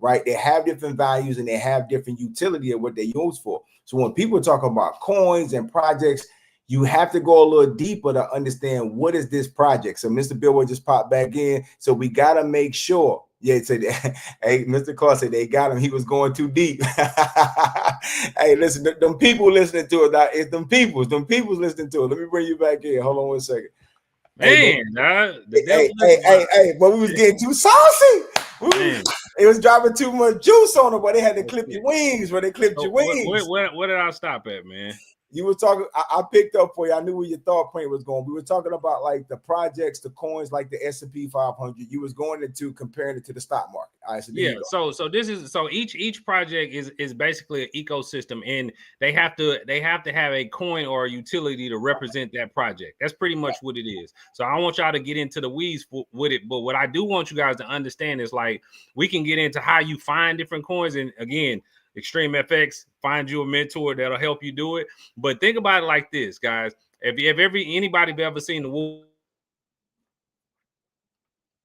right? They have different values and they have different utility of what they use for. So when people talk about coins and projects, you have to go a little deeper to understand what is this project. So Mr. Billboard just popped back in. So we got to make sure. Yeah, said, hey, Mr. Clark said they got him. He was going too deep. Hey, listen, them people listening to it. It's them people's listening to it. Let me bring you back in. Hold on 1 second. Man, hey, but we was getting too saucy. It was dropping too much juice on it, but they had to clip your wings. Where they clipped your wings. Where did I stop at, man? You were talking, I picked up for you. I knew where your thought point was going. We were talking about like the projects, the coins, like the S&P 500. You was going into comparing it to the stock market. All right, so so this is each project is basically an ecosystem, and they have to have a coin or a utility to represent that project. That's pretty much what it is. So I don't want y'all to get into the weeds with it, but what I do want you guys to understand is like we can get into how you find different coins, and again, Extreme FX, find you a mentor that'll help you do it. But think about it like this, guys. If anybody ever seen the Wolf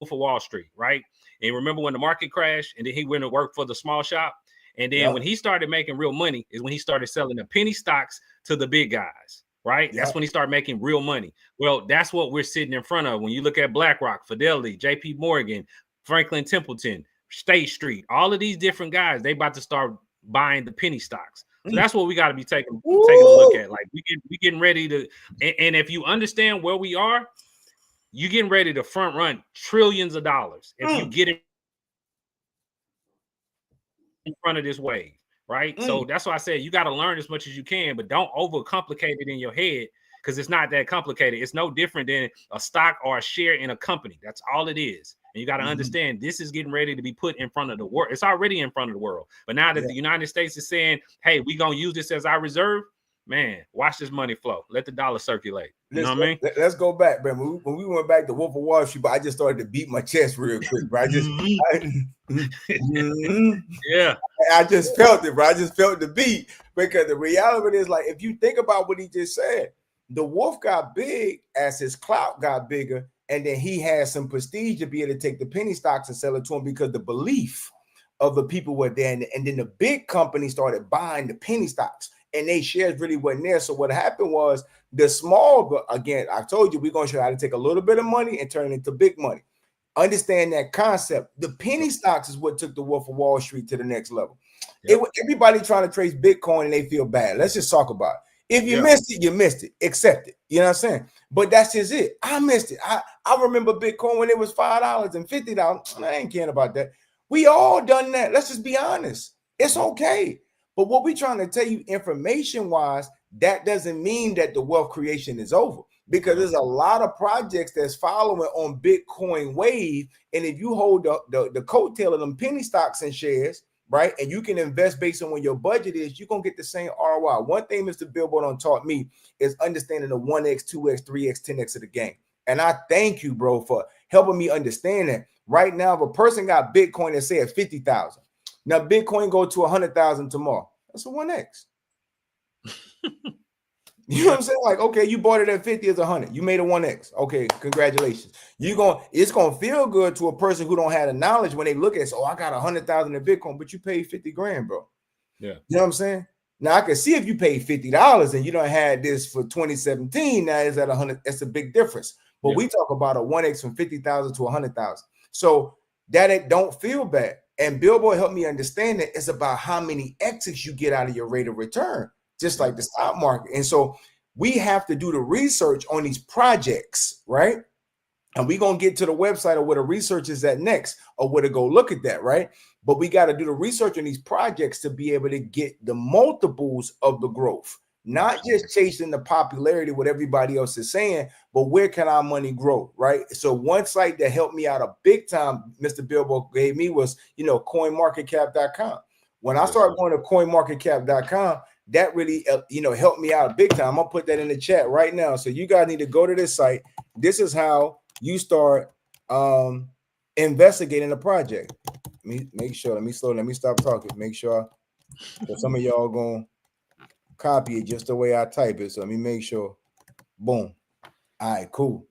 of Wall Street, right? And remember when the market crashed and then he went to work for the small shop? And then when he started making real money is when he started selling the penny stocks to the big guys, right? That's when he started making real money. Well, that's what we're sitting in front of. When you look at BlackRock, Fidelity, JP Morgan, Franklin Templeton, State Street, all of these different guys, they about to start buying the penny stocks. So that's what we got to be taking a look at. Like we getting ready to, and if you understand where we are, you getting ready to front run trillions of dollars if you get in front of this wave, right? So that's why I said you got to learn as much as you can, but don't overcomplicate it in your head because it's not that complicated. It's no different than a stock or a share in a company. That's all it is. And you got to understand this is getting ready to be put in front of the world. It's already in front of the world. But now that the United States is saying, hey, we're going to use this as our reserve, man, watch this money flow. Let the dollar circulate. You know what I mean? Let's go back, man. When we went back to Wolf of Wall Street, I just started to beat my chest real quick, bro. I just felt it, bro. I just felt the beat because the reality is like, if you think about what he just said, the wolf got big as his clout got bigger And then he had some prestige to be able to take the penny stocks and sell it to him because the belief of the people were there. And then the big company started buying the penny stocks and they shares really wasn't there. So what happened was the small, but again, I told you, we're going to show you how to take a little bit of money and turn it into big money. Understand that concept. The penny stocks is what took the Wolf of Wall Street to the next level. Yep. Everybody trying to trace Bitcoin and they feel bad. Let's just talk about it. If you missed it, you missed it. Accept it. You know what I'm saying? But that's just it. I missed it. I remember Bitcoin when it was $5 and $50. I ain't caring about that. We all done that. Let's just be honest. It's okay. But what we're trying to tell you information-wise, that doesn't mean that the wealth creation is over. Because there's a lot of projects that's following on Bitcoin wave. And if you hold the coattail of them penny stocks and shares, right, and you can invest based on what your budget is, you're going to get the same ROI. One thing Mr. Billboard taught me is understanding the 1x, 2x, 3x, 10x of the game. And I thank you, bro, for helping me understand that. Right now, if a person got Bitcoin that says 50,000, now Bitcoin go to 100,000 tomorrow. That's a 1x. You know what I'm saying? Like, okay, you bought it at 50 as 100. You made a 1x. Okay, congratulations. It's gonna feel good to a person who don't have the knowledge when they look at it. Oh, I got 100,000 in Bitcoin, but you paid 50 grand, bro. Yeah. You know what I'm saying? Now I can see if you paid $50 and you don't had this for 2017. Now is at 100. That's a big difference. But we talk about a 1x from 50,000 to 100,000. So that it don't feel bad. And Billboard helped me understand that it's about how many X's you get out of your rate of return, just like the stock market. And so we have to do the research on these projects, right? And we're going to get to the website of where the research is at next, or where to go look at that, right? But we got to do the research on these projects to be able to get the multiples of the growth, not just chasing the popularity, what everybody else is saying, but where can our money grow, right? So one site that helped me out a big time, Mr. Billboard gave me was, coinmarketcap.com. When I started going to coinmarketcap.com, that really, helped me out big time. I'm going to put that in the chat right now. So you guys need to go to this site. This is how you start investigating a project. Let me stop talking. Make sure that some of y'all going to copy it just the way I type it. So let me make sure. Boom. All right, cool.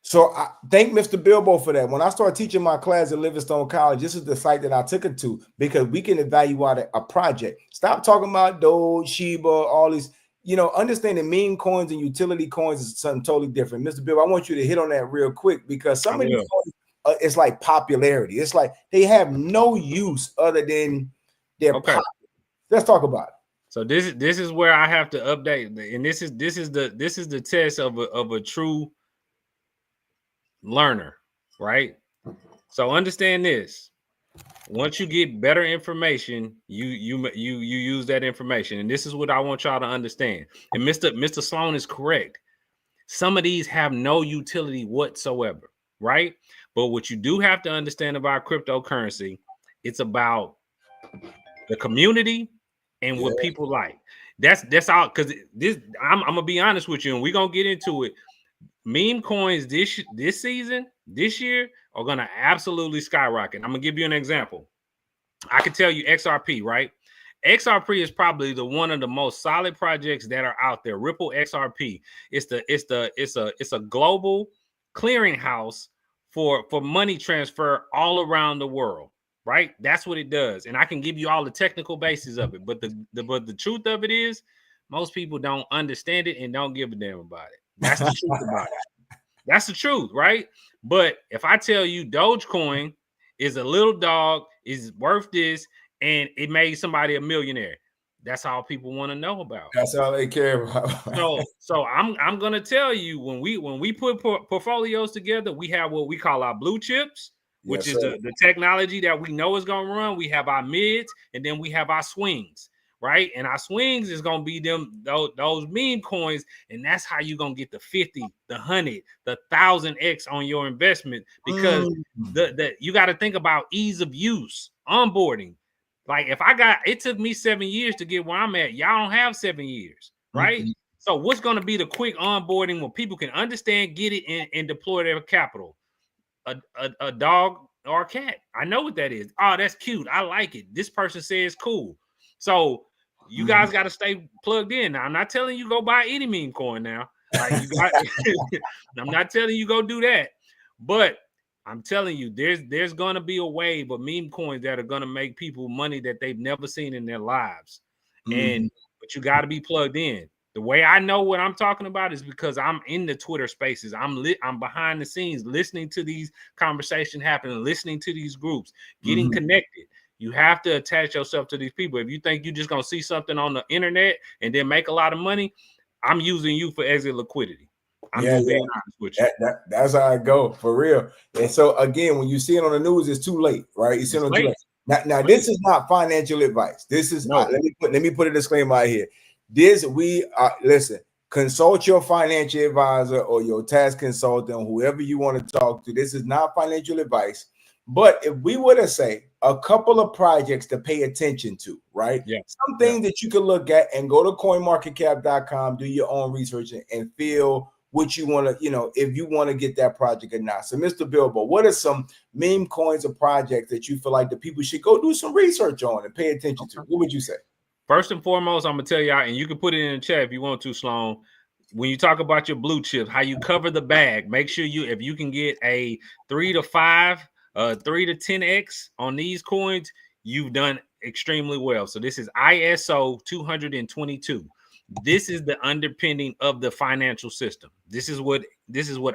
So I thank Mr. Billboard for that. When I started teaching my class at Livingstone College, this is the site that I took it to, because we can evaluate a project. Stop talking about Doge, Shiba, all these, understanding meme coins and utility coins is something totally different. Mr. Bill, I want you to hit on that real quick, because some of these coins, it's like popularity. It's like they have no use other than their popular. Let's talk about it. So this is where I have to update, and this is the test of a true learner, right? So understand this: once you get better information, you use that information, and this is what I want y'all to understand. And Mr. Sloan is correct. Some of these have no utility whatsoever, right? But what you do have to understand about cryptocurrency, it's about the community and what people like. That's all. Because I'm gonna be honest with you, and we're gonna get into it. Meme coins this year are gonna absolutely skyrocket. I'm gonna give you an example. I can tell you XRP, right? XRP is probably one of the most solid projects that are out there. Ripple XRP. It's a global clearinghouse for money transfer all around the world. Right, that's what it does, and I can give you all the technical basis of it. But the truth of it is, most people don't understand it and don't give a damn about it. That's the truth about it. That's the truth, right? But if I tell you Dogecoin is a little dog, is worth this, and it made somebody a millionaire, that's all people want to know about. That's all they care about. so I'm gonna tell you, when we put portfolios together, we have what we call our blue chips, which is the technology that we know is going to run. We have our mids, and then we have our swings, right? And our swings is going to be those meme coins, and that's how you're going to get the 50, the 100, the 1,000x on your investment, because you got to think about ease of use, onboarding. Like it took me 7 years to get where I'm at. Y'all don't have 7 years, right? Mm-hmm. So what's going to be the quick onboarding where people can understand, get it, and deploy their capital? A dog or a cat. I know what that is. Oh, that's cute. I like it. This person says cool. So you guys got to stay plugged in. Now, I'm not telling you go buy any meme coin now. Like you got. I'm not telling you go do that, but I'm telling you, there's gonna be a wave of meme coins that are gonna make people money that they've never seen in their lives. And but you got to be plugged in. The way I know what I'm talking about is because I'm in the Twitter spaces. I'm behind the scenes listening to these conversations happening, listening to these groups, getting connected. You have to attach yourself to these people. If you think you're just gonna see something on the internet and then make a lot of money, I'm using you for exit liquidity. I'm just being honest with you. That's how I go for real. And so again, when you see it on the news, it's too late, right? You see it on too late. Now this is not financial advice. This is let me put a disclaimer out here. Listen, consult your financial advisor or your tax consultant, whoever you want to talk to. This is not financial advice. But if we were to say a couple of projects to pay attention to, right? Yeah. Some things that you can look at and go to coinmarketcap.com, do your own research and feel what you want to, if you want to get that project or not. So, Mr. Bilbo, what are some meme coins or projects that you feel like the people should go do some research on and pay attention to? What would you say? First and foremost, I'm gonna tell y'all, and you can put it in the chat if you want to, Sloan. When you talk about your blue chips, how you cover the bag, make sure if you can get a 3 to 5, 3 to 10x on these coins, you've done extremely well. So this is ISO 222. This is the underpinning of the financial system. This is what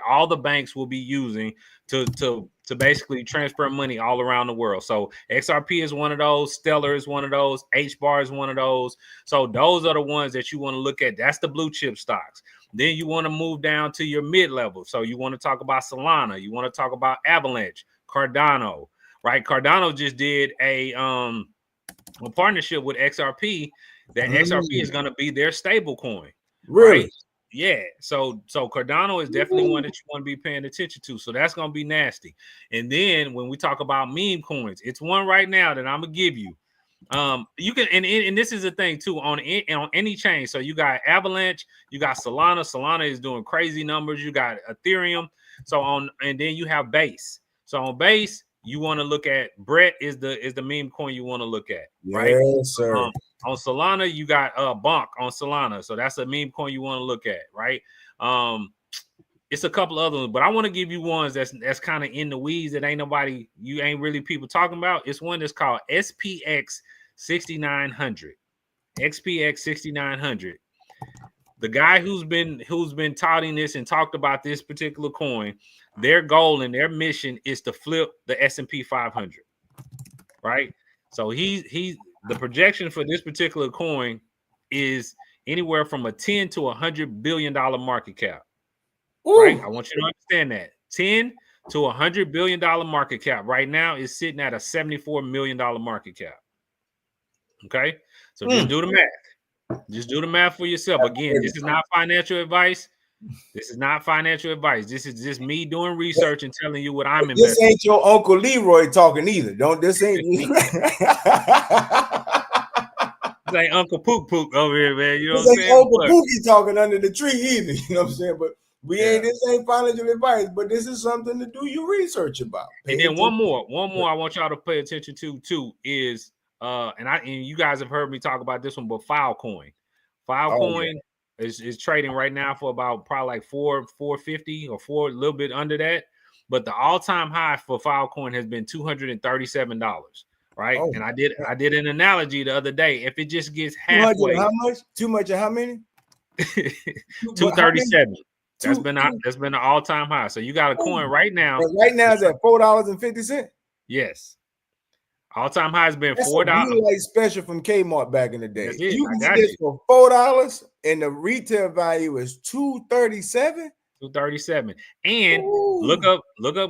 all the banks will be using to basically transfer money all around the world. So XRP is one of those, Stellar is one of those, HBAR is one of those. So those are the ones that you want to look at. That's the blue chip stocks. Then you want to move down to your mid-level. So you want to talk about Solana, you want to talk about Avalanche, Cardano, right? Cardano just did a partnership with XRP. That XRP is going to be their stable coin. Really? Right? Yeah. So Cardano is definitely one that you want to be paying attention to. So that's going to be nasty. And then when we talk about meme coins, it's one right now that I'm going to give you. You can, and this is the thing too, on any chain. So you got Avalanche, you got Solana. Solana is doing crazy numbers. You got Ethereum. And then you have Base. So on Base, you want to look at Brett is the meme coin you want to look at, right? Yes, sir. On Solana, you got Bonk on Solana. So that's a meme coin you want to look at, right? It's a couple other ones, but I want to give you ones that's kind of in the weeds that you ain't really people talking about. It's one that's called SPX 6900. XPX 6900. The guy who's been touting this and talked about this particular coin, their goal and their mission is to flip the S&P 500, right? So the projection for this particular coin is anywhere from a 10 to $100 billion market cap. Ooh. Right? I want you to understand that 10 to $100 billion market cap right now is sitting at a $74 million market cap. Okay, so just do the math. Just do the math for yourself. Again, this is not financial advice. This is not financial advice. This is just me doing research and telling you what I'm investing. This ain't your Uncle Leroy talking either. This ain't This ain't Uncle Pook Pook over here, man. You know what I'm saying? Uncle Pookie talking under the tree either. You know what I'm saying? But this ain't financial advice, but this is something to do your research about. And then one more I want y'all to pay attention to too is and you guys have heard me talk about this one, but Filecoin. Filecoin is trading right now for about probably like $450 or a little bit under that. But the all-time high for Filecoin has been $237, right? Oh. And I did an analogy the other day. If it just gets halfway, how much? Too much of how many? 237. That's been the all-time high. So you got a coin right now. And right now it's at $4.50. Yes. All-time high has been $4. Like special from Kmart back in the day. You can get this for $4, and the retail value is $237. $237. And look up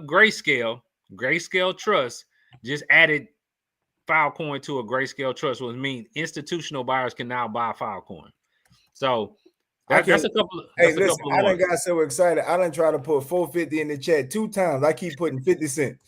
Grayscale. Grayscale Trust just added Filecoin to a Grayscale Trust, which means institutional buyers can now buy Filecoin. So that's a couple. Hey, listen, I done got so excited. I done tried to put 450 in the chat 2 times. I keep putting 50 cents.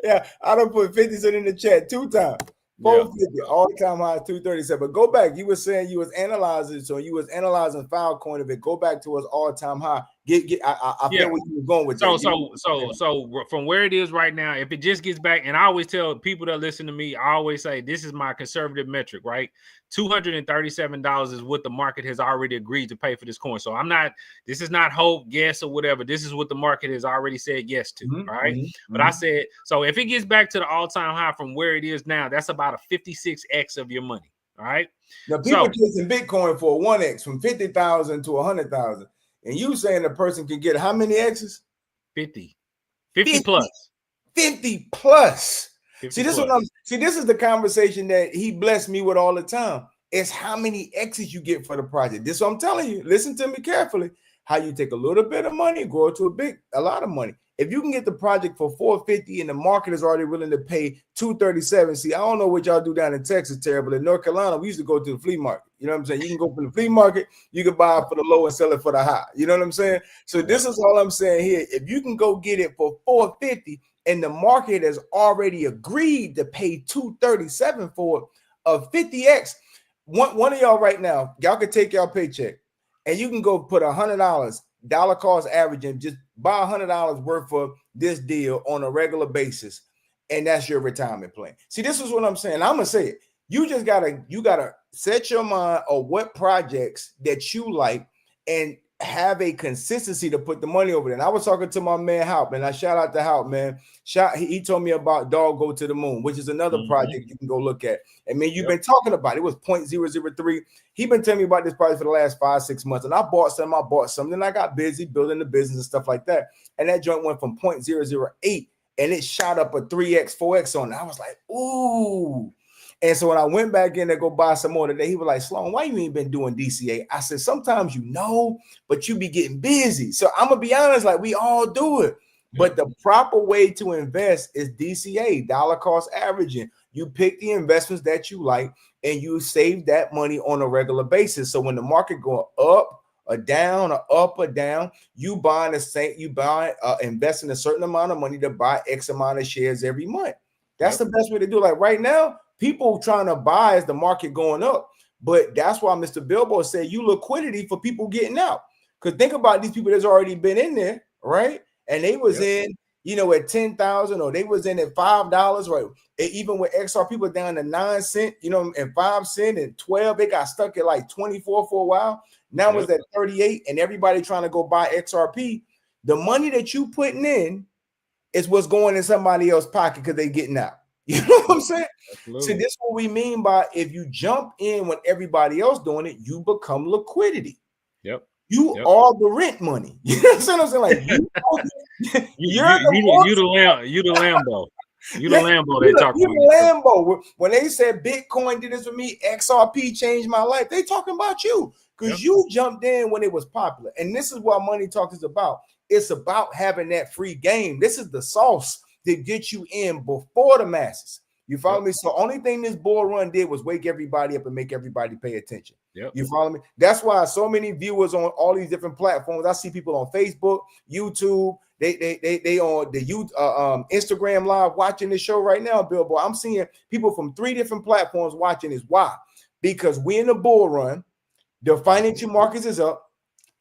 Yeah, I done put 50 cents in the chat 2 times. 450, all-time high 237. But go back. You were saying you was analyzing, so you was analyzing Filecoin. If it go back to its all-time high, I feel where you were going with that. So from where it is right now, if it just gets back, and I always tell people that listen to me, I always say this is my conservative metric, right? $237 is what the market has already agreed to pay for this coin. So this is not hope, guess, or whatever. This is what the market has already said yes to, right? But I said, so if it gets back to the all-time high from where it is now, that's about a 56x of your money, all right? Now people chasing Bitcoin for a 1x from 50,000 to 100,000. And you saying the person can get how many X's? 50 plus. 50 plus. 50 See, this plus. this is the conversation that he blessed me with all the time. It's how many X's you get for the project. This is what I'm telling you. Listen to me carefully. How you take a little bit of money, grow it to a lot of money. If you can get the project for 450 and the market is already willing to pay 237. See, I don't know what y'all do down in Texas, terrible. In North Carolina, we used to go to the flea market. You know what I'm saying? You can go from the flea market, you can buy it for the low and sell it for the high. You know what I'm saying? So this is all I'm saying here. If you can go get it for 450 and the market has already agreed to pay 237 for it, of 50x, one of y'all right now, y'all can take y'all paycheck and you can go put $100 dollar cost average and just buy $100 worth of this deal on a regular basis, and that's your retirement plan. See, this is what I'm saying. I'm gonna say it. You just gotta set your mind on what projects that you like and have a consistency to put the money over there. And I was talking to my man Haupt, and I shout out to Haupt, man. He told me about Dog Go to the Moon, which is another project you can go look at. And man, you've been talking about it. It was 0.003. He been telling me about this project for the last 5-6 months. And I bought some, then I got busy building the business and stuff like that. And that joint went from 0.008 and it shot up a 3x, 4x on it. I was like, ooh. And so when I went back in to go buy some more today, he was like, Sloan, why you ain't been doing DCA? I said, sometimes you know, but you be getting busy. So I'm going to be honest, like we all do it. But the proper way to invest is DCA, dollar cost averaging. You pick the investments that you like and you save that money on a regular basis. So when the market going up or down or up or down, you investing a certain amount of money to buy X amount of shares every month. That's the best way to do it. Like right now, people trying to buy as the market going up. But that's why Mr. Billboard said you liquidity for people getting out. Because think about these people that's already been in there, right? And they was in, at 10,000 or they was in at $5, right? Even with XR, people down to 9 cents, and 5 cents and 12, they got stuck at like 24 for a while. Now it's at 38 and everybody trying to go buy XRP. The money that you putting in is what's going in somebody else's pocket because they getting out. You know what I'm saying? Absolutely. See, this is what we mean by if you jump in when everybody else doing it, you become liquidity. You are the rent money. You know what I'm saying? Like you the Lambo. You the Lambo they talking about. You the Lambo. When they said Bitcoin did this for me, XRP changed my life, they talking about you because you jumped in when it was popular. And this is what Money Talk is about. It's about having that free game. This is the sauce to get you in before the masses. You follow me? So only thing this bull run did was wake everybody up and make everybody pay attention. You follow me? That's why so many viewers on all these different platforms. I see people on Facebook, YouTube, they on the Instagram Live watching this show right now, Billboard. I'm seeing people from 3 different platforms watching this. Why? Because we in the bull run, the financial markets is up,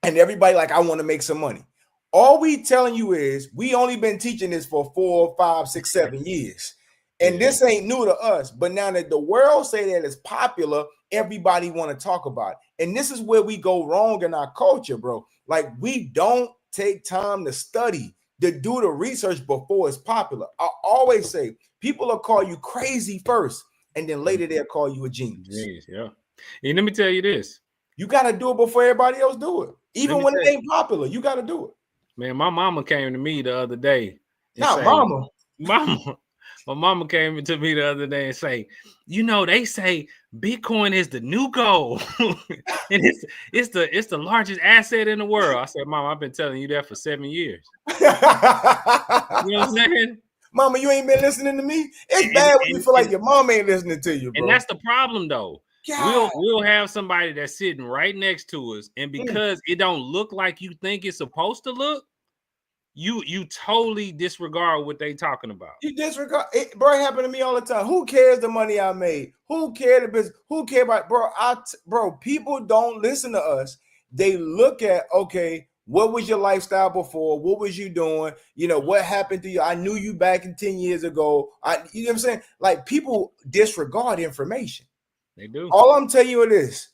and everybody like, I want to make some money. All we telling you is we only been teaching this for 4, 5, 6, 7 years. And this ain't new to us. But now that the world say that it's popular, everybody want to talk about it. And this is where we go wrong in our culture, bro. Like we don't take time to study, to do the research before it's popular. I always say people will call you crazy first, and then later they'll call you a genius. And let me tell you this. You got to do it before everybody else do it. Even when it ain't popular, you got to do it. Man, my mama came to me the other day. Mama. My mama came to me the other day and say, they say Bitcoin is the new gold. And it's the largest asset in the world. I said, Mama, I've been telling you that for 7 years. You know what I'm saying? Mama, you ain't been listening to me. It's bad when you feel like your mom ain't listening to you, bro. And that's the problem, though. We'll have somebody that's sitting right next to us, and because it don't look like you think it's supposed to look, you totally disregard what they talking about. You disregard it, bro. It happened to me all the time. Who cares the money I made? Who cares the business? Who care about bro? People don't listen to us. They look at, okay, What was your lifestyle before? What was you doing? You know, what happened to you? I knew you back in 10 years ago. You know what I'm saying? Like, people disregard information. They do. All I'm telling you is,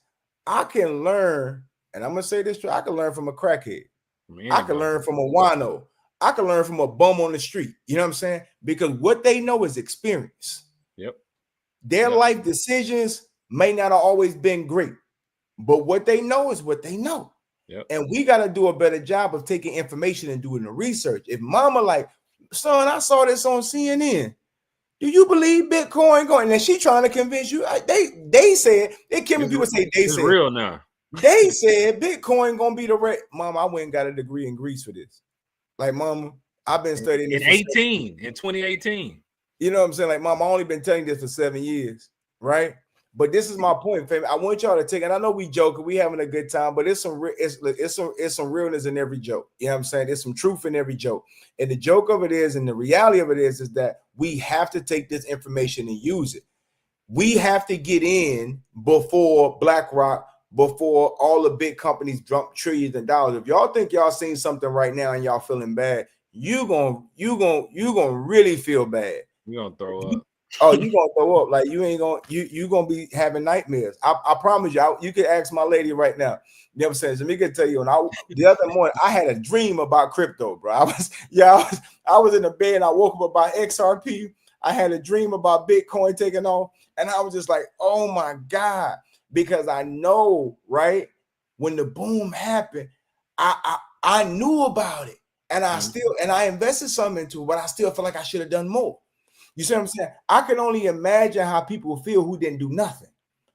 I can learn, and I'm gonna say this, I can learn from a crackhead. I can learn from a wino. I can learn from a bum on the street. You know what I'm saying? Because what they know is experience. Yep. Their life decisions may not have always been great, but what they know is what they know. Yep. And we got to do a better job of taking information and doing the research. If mama like, son, I saw this on CNN. Do you believe Bitcoin going? And she trying to convince you. They said, they Kim people say they it's said real now. They said Bitcoin gonna be the rate. Mom, I went and got a degree in Greece for this. Like, mama, I've been studying this in 2018. You know what I'm saying? Like, mom, I only been telling this for 7 years, right? But this is my point, fam. I want y'all to take, and I know we joking, we having a good time, but it's some realness in every joke. You know what I'm saying? There's some truth in every joke. And the joke of it is, and the reality of it is that we have to take this information and use it. We have to get in before BlackRock, before all the big companies dump trillions of dollars. If y'all think y'all seen something right now and y'all feeling bad, you gonna really feel bad. You're gonna throw up. Oh, you gonna throw up. Like, you gonna be having nightmares. I promise you. You can ask my lady right now. You know what I'm saying? So me can tell you. And the other morning, I had a dream about crypto, bro. I was in the bed and I woke up about XRP. I had a dream about Bitcoin taking off, and I was just like, oh my God. Because I know, right, when the boom happened, I knew about it, and I invested something into it, but I still feel like I should have done more. You see what I'm saying? I can only imagine how people feel who didn't do nothing.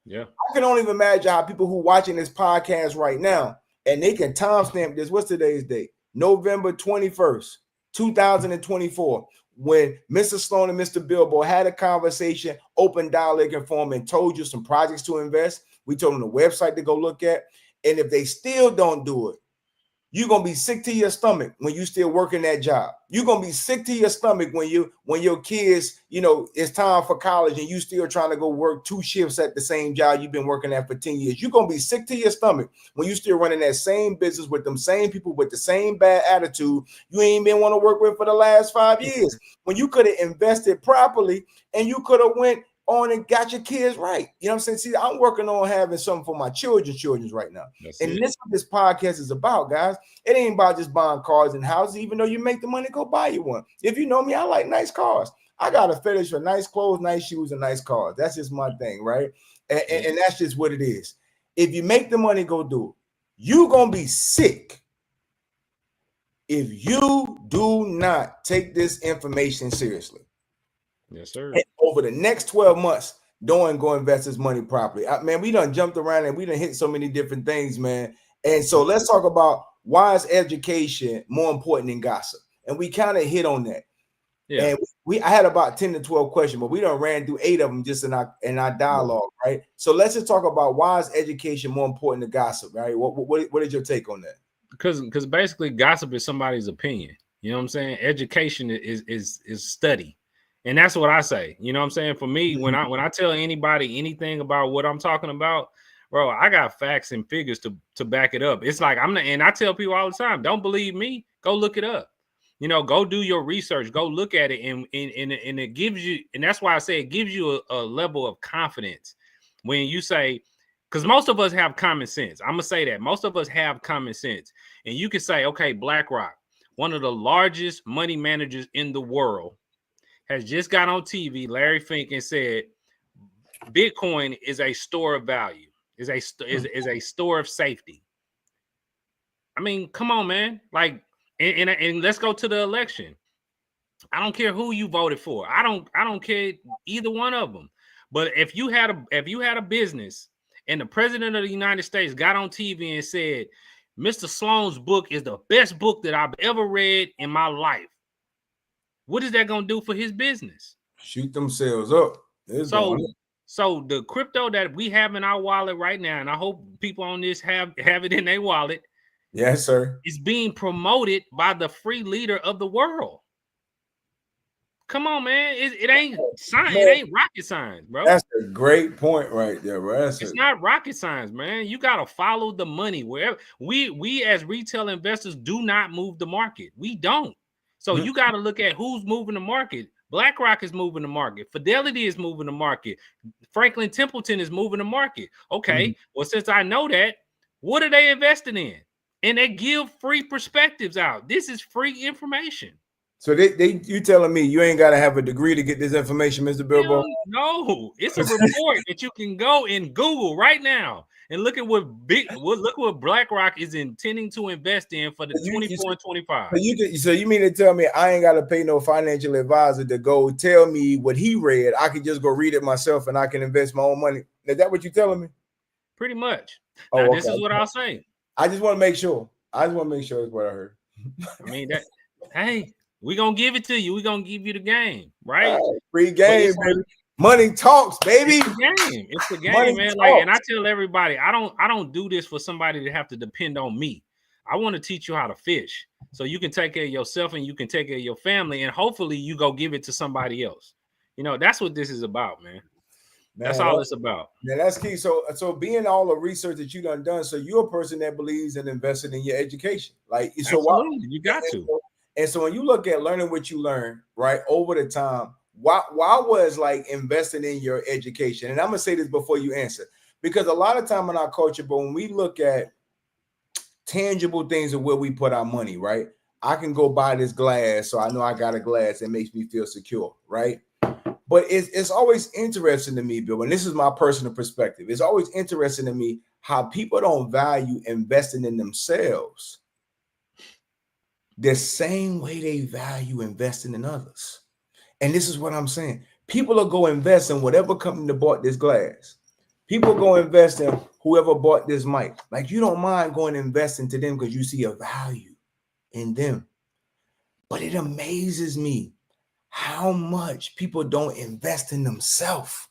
Yeah, I can only imagine how people who watching this podcast right now, and they can timestamp this. What's today's date? November 21st, 2024. When Mr. Sloan and Mr. Billboard had a conversation, open dialogue and forum, and told you some projects to invest. We told them the website to go look at. And if they still don't do it, you're going to be sick to your stomach when you still working that job. You're going to be sick to your stomach when your kids, it's time for college and you still trying to go work 2 shifts at the same job you've been working at for 10 years. You're going to be sick to your stomach when you still running that same business with them same people with the same bad attitude you ain't been want to work with for the last 5 years. When you could have invested properly and you could have went on and got your kids right. You know what I'm saying? See, I'm working on having something for my children's right now. This is what this podcast is about, guys. It ain't about just buying cars and houses, even though you make the money, go buy you one. If you know me, I like nice cars. I got a fetish for nice clothes, nice shoes, and nice cars. That's just my thing, right? And that's just what it is. If you make the money, go do it. You're going to be sick if you do not take this information seriously. Yes, sir. And over the next 12 months, go invest his money properly. Man, we done jumped around and we done hit so many different things, man. And so let's talk about why is education more important than gossip? And we kind of hit on that. Yeah. And I had about 10 to 12 questions, but we done ran through 8 of them just in our dialogue, right? So let's just talk about why is education more important than gossip, right? What is your take on that? Because basically gossip is somebody's opinion. You know what I'm saying? Education is study. And that's what I say. You know what I'm saying? For me, when I tell anybody anything about what I'm talking about, bro, I got facts and figures to back it up. It's like and I tell people all the time, don't believe me, go look it up. Go do your research, go look at it, and it gives you, and that's why I say it gives you a level of confidence when you say, because most of us have common sense. I'm gonna say that most of us have common sense, and you can say, okay, BlackRock, one of the largest money managers in the world, has just got on TV, Larry Fink, and said Bitcoin is a store of value, is a store of safety. I mean, come on, man. Like, and let's go to the election. I don't care who you voted for. I don't care either one of them. But if you had a business and the president of the United States got on TV and said, Mr. Sloan's book is the best book that I've ever read in my life, what is that going to do for his business? Shoot themselves up. So the crypto that we have in our wallet right now, and I hope people on this have it in their wallet. Yes, sir. Is being promoted by the free leader of the world. Come on, man. It ain't science. Man, It ain't rocket science, bro. that's a great point right there, bro. It's not rocket science, man. You gotta follow the money wherever we as retail investors do not move the market. We don't. So you got to look at who's moving the market. BlackRock is moving the market. Fidelity is moving the market. Franklin Templeton is moving the market. Okay, well, since I know that, what are they investing in? And they give free perspectives out. This is free information. So you telling me you ain't got to have a degree to get this information, Mr. Bilbo? No, it's a report that you can go and Google right now and look at what BlackRock is intending to invest in for the 24 and 25. So you mean to tell me I ain't got to pay no financial advisor to go tell me what he read? I can just go read it myself and I can invest my own money. Is that what you're telling me? Pretty much. Oh, now, okay. This is what I'll say. I just want to make sure. That's what I heard. I mean that. Hey. We're going to give it to you. We're going to give you the game, right? Free game, baby. Money talks, baby. It's the game. It's the game, man. Like, and I tell everybody, I don't do this for somebody to have to depend on me. I want to teach you how to fish so you can take care of yourself and you can take care of your family, and hopefully you go give it to somebody else. You know, that's what this is about, man. That's all it's about. Yeah, that's key. So being all the research that you done, so you're a person that believes in investing in your education. Like, so absolutely, you got to. And so when you look at learning what you learn, right, over the time, why was like investing in your education? And I'm gonna say this before you answer, because a lot of time in our culture, but when we look at tangible things of where we put our money, right? I can go buy this glass, so I know I got a glass that makes me feel secure, right? But it's always interesting to me, Bill, and this is my personal perspective. It's always interesting to me how people don't value investing in themselves the same way they value investing in others. And this is what I'm saying. People will go invest in whatever company that bought this glass. People go invest in whoever bought this mic. Like, you don't mind going and investing to them because you see a value in them. But it amazes me how much people don't invest in themselves.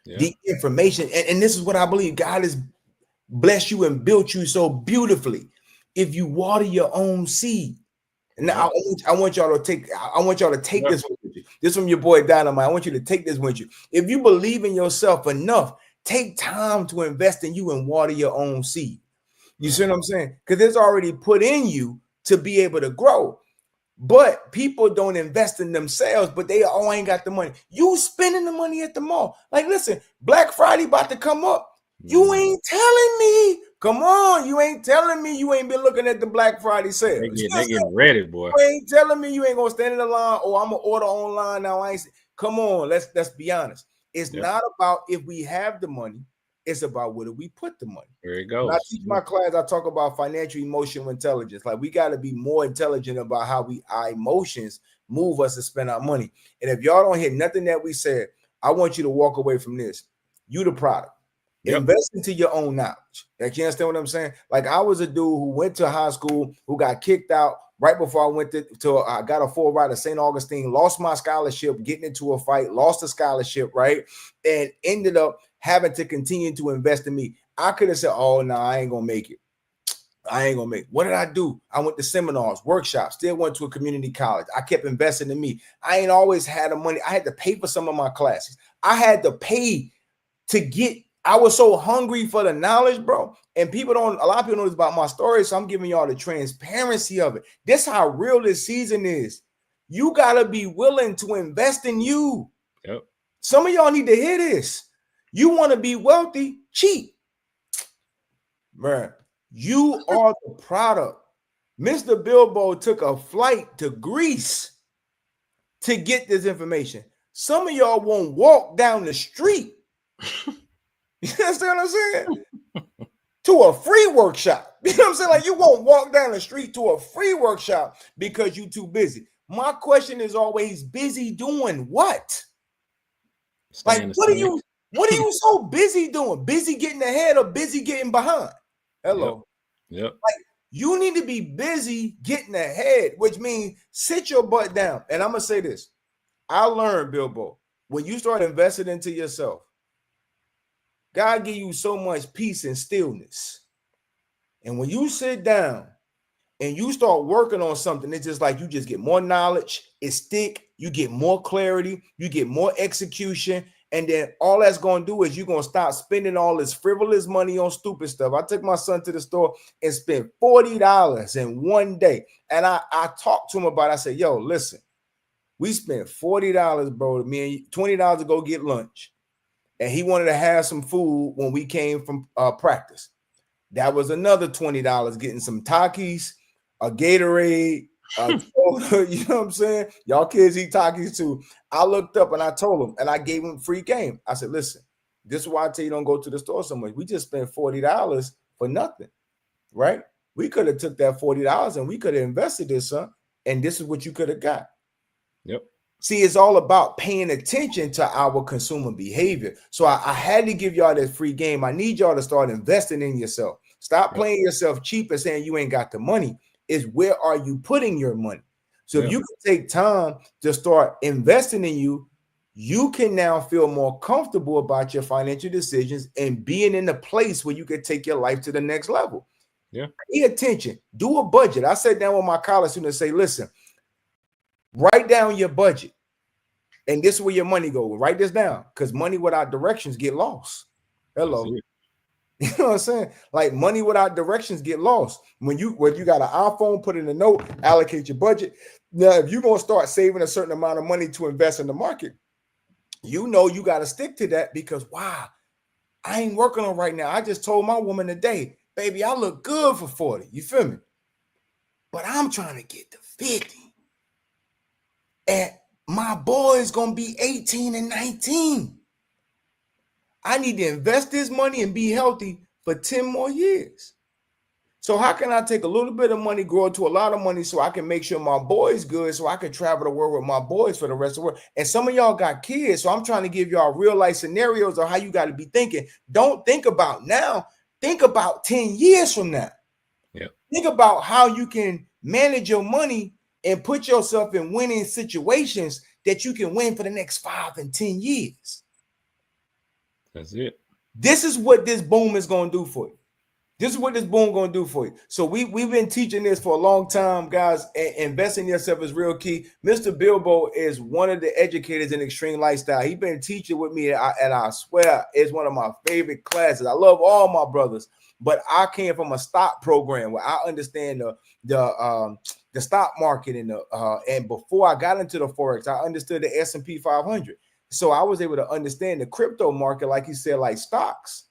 Yeah. The information. And this is what I believe. God has blessed you and built you so beautifully. If you water your own seed. Now I want y'all to take this with you. This from your boy Dynamite. I want you to take this with you. If you believe in yourself enough, take time to invest in you and water your own seed. You see what I'm saying? Because it's already put in you to be able to grow. But people don't invest in themselves, but they all ain't got the money. You spending the money at the mall. Like, listen, Black Friday about to come up. You ain't telling me. Come on, you ain't telling me you ain't been looking at the Black Friday sale. They getting ready, boy. You ain't telling me you ain't gonna stand in the line. Oh, I'm gonna order online now. Come on, let's be honest. It's not about if we have the money. It's about where do we put the money. There it goes. When I teach my class, I talk about financial emotional intelligence. Like, we got to be more intelligent about how our emotions move us to spend our money. And if y'all don't hear nothing that we said, I want you to walk away from this. You the product. Yep. Invest into your own knowledge. Like, you understand what I'm saying? Like, I was a dude who went to high school, who got kicked out right before I went to I got a full ride at St. Augustine, lost my scholarship, getting into a fight, lost the scholarship, right? And ended up having to continue to invest in me. I could have said, oh, no, I ain't going to make it. What did I do? I went to seminars, workshops, still went to a community college. I kept investing in me. I ain't always had the money. I had to pay for some of my classes. I had to pay to get. I was so hungry for the knowledge, bro. And a lot of people know this about my story, so I'm giving y'all the transparency of it. This is how real this season is. You got to be willing to invest in you. Yep. Some of y'all need to hear this. You want to be wealthy, cheap. Man, you are the product. Mr. Bilbo took a flight to Greece to get this information. Some of y'all won't walk down the street. You understand what I'm saying? To a free workshop. You know what I'm saying? Like, you won't walk down the street to a free workshop because you're too busy. My question is always, busy doing what? Like, what are you so busy doing? Busy getting ahead or busy getting behind? Hello. Yep. Like, you need to be busy getting ahead, which means sit your butt down. And I'm going to say this. I learned, Bilbo, when you start investing into yourself, God give you so much peace and stillness. And when you sit down and you start working on something, it's just like you just get more knowledge, it stick, you get more clarity, you get more execution, and then all that's going to do is you're going to stop spending all this frivolous money on stupid stuff. I took my son to the store and spent $40 in one day, and I talked to him about it. I said, yo, listen, we spent $40, bro, me and $20 to go get lunch, and he wanted to have some food when we came from practice. That was another $20 getting some Takis, a Gatorade, you know what I'm saying? Y'all kids eat Takis too. I looked up and I told him, and I gave him free game. I said, listen, this is why I tell you don't go to the store so much. We just spent $40 for nothing, right? We could have took that $40 and we could have invested this, son, and this is what you could have got. Yep. See, it's all about paying attention to our consumer behavior. So I had to give y'all this free game. I need y'all to start investing in yourself. Stop playing yourself cheap and saying you ain't got the money. Is where are you putting your money? So if you can take time to start investing in you, you can now feel more comfortable about your financial decisions and being in a place where you can take your life to the next level. Yeah. Pay attention. Do a budget. I sat down with my college students and say, listen, write down your budget. And this is where your money goes. Write this down, because money without directions get lost. Hello. You know what I'm saying? Like money without directions get lost. When you got an iPhone, put in a note, allocate your budget. Now, if you're going to start saving a certain amount of money to invest in the market, you know you got to stick to that, because wow, I ain't working on right now. I just told my woman today, baby, I look good for 40. You feel me? But I'm trying to get to 50. And my boy's going to be 18 and 19. I need to invest this money and be healthy for 10 more years. So how can I take a little bit of money, grow it to a lot of money, so I can make sure my boy's good, so I can travel the world with my boys for the rest of the world? And some of y'all got kids, so I'm trying to give y'all real life scenarios of how you got to be thinking. Don't think about now. Think about 10 years from now. Yeah. Think about how you can manage your money and put yourself in winning situations that you can win for the next 5 and 10 years. That's it. This is what this boom is going to do for you. This is what this boom going to do for you. So we've been teaching this for a long time, guys. Investing in yourself is real key. Mr. Bilbo is one of the educators in Extreme Lifestyle. He's been teaching with me, and I swear it's one of my favorite classes. I love all my brothers, but I came from a stock program where I understand the stock market and before I got into the Forex, I understood the S&P 500. So I was able to understand the crypto market, like he said, like stocks.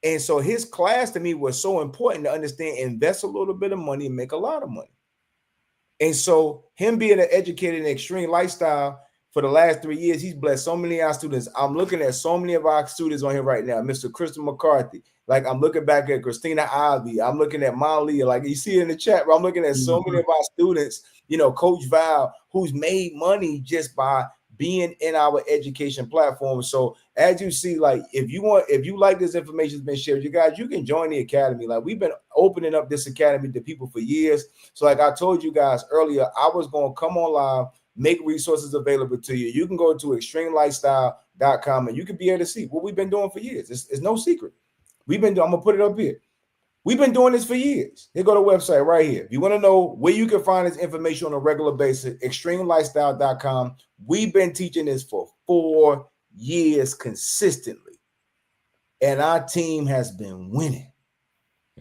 And so his class to me was so important to understand, invest a little bit of money and make a lot of money. And so him being an educator in Extreme Lifestyle for the last 3 years, he's blessed so many of our students. I'm looking at so many of our students on here right now. Mr. Kristen McCarthy. Like I'm looking back at Christina Ivy. I'm looking at Molly. Like you see in the chat, I'm looking at so many of our students, Coach Val, who's made money just by being in our education platform. So as you see, like if you like this information that's been shared, you guys, you can join the academy. Like we've been opening up this academy to people for years. So like I told you guys earlier, I was going to come on live, make resources available to you. You can go to extremelifestyle.com and you can be able to see what we've been doing for years. It's no secret. I'm going to put it up here. We've been doing this for years. Here go to the website right here. If you want to know where you can find this information on a regular basis, extremelifestyle.com. We've been teaching this for 4 years consistently, and our team has been winning.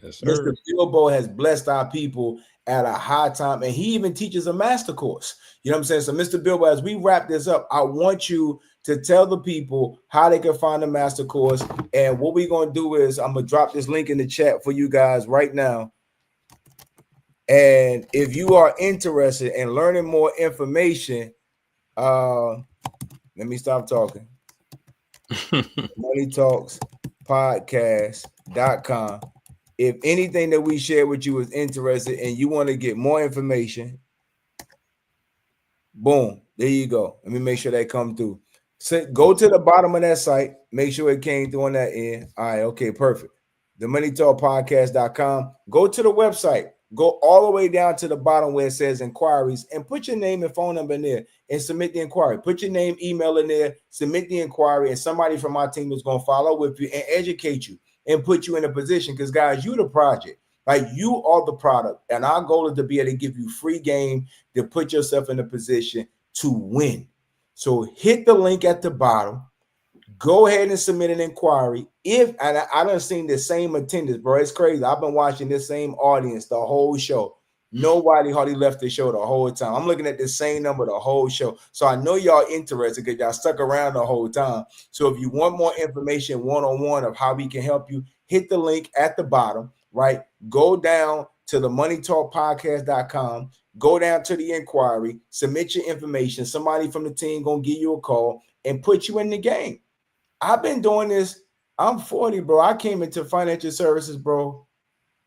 Yes, sir. Mr. Bilbo has blessed our people at a high time, and he even teaches a master course. You know what I'm saying? So, Mr. Bilbo, as we wrap this up, I want you to tell the people how they can find the master course. And what we're going to do is I'm going to drop this link in the chat for you guys right now. And if you are interested in learning more information, let me stop talking. Money Talks Podcast.com. If anything that we share with you is interested and you want to get more information, boom, there you go. Let me make sure that come through. So go to the bottom of that site. Make sure it came through on that end. All right, okay, perfect. The moneytalkpodcast.com. Go to the website. Go all the way down to the bottom where it says inquiries and put your name and phone number in there and submit the inquiry. Put your name, email in there, submit the inquiry, and somebody from our team is going to follow with you and educate you and put you in a position, because, guys, you the project. Like, you are the product, and our goal is to be able to give you free game to put yourself in a position to win. So hit the link at the bottom. Go ahead and submit an inquiry. And I done seen the same attendance, bro. It's crazy. I've been watching this same audience the whole show. Nobody hardly left the show the whole time. I'm looking at the same number the whole show. So I know y'all interested because y'all stuck around the whole time. So if you want more information one-on-one of how we can help you, hit the link at the bottom, right? Go down to the moneytalkpodcast.com. Go down to the inquiry, submit your information. Somebody from the team gonna give you a call and put you in the game. I've been doing this. I'm 40, bro. I came into financial services, bro,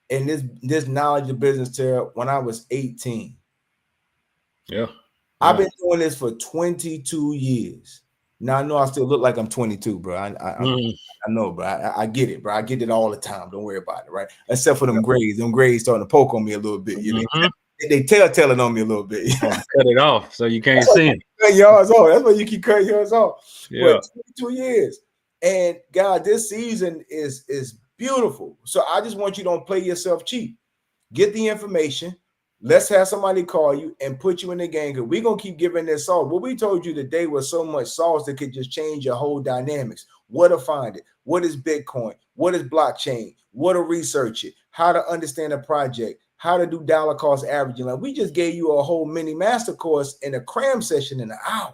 and this knowledge of business Terrell, when I was 18. Yeah. I've been doing this for 22 years. Now I know I still look like I'm 22, bro. I know, bro. I get it, bro. I get it all the time. Don't worry about it, right? Except for them grades. Them grades starting to poke on me a little bit. You know, they telling on me a little bit. Cut it off so you can't see it. Cut yours off. That's why you keep cutting yours off. Yeah. But 22 years. And God, this season is beautiful. So I just want you to don't play yourself cheap. Get the information. Let's have somebody call you and put you in the game, because we're going to keep giving this sauce. What we told you today was so much sauce that could just change your whole dynamics. What to find it? What is Bitcoin? What is blockchain? What to research it? How to understand a project? How to do dollar cost averaging? Like, we just gave you a whole mini master course in a cram session in an hour.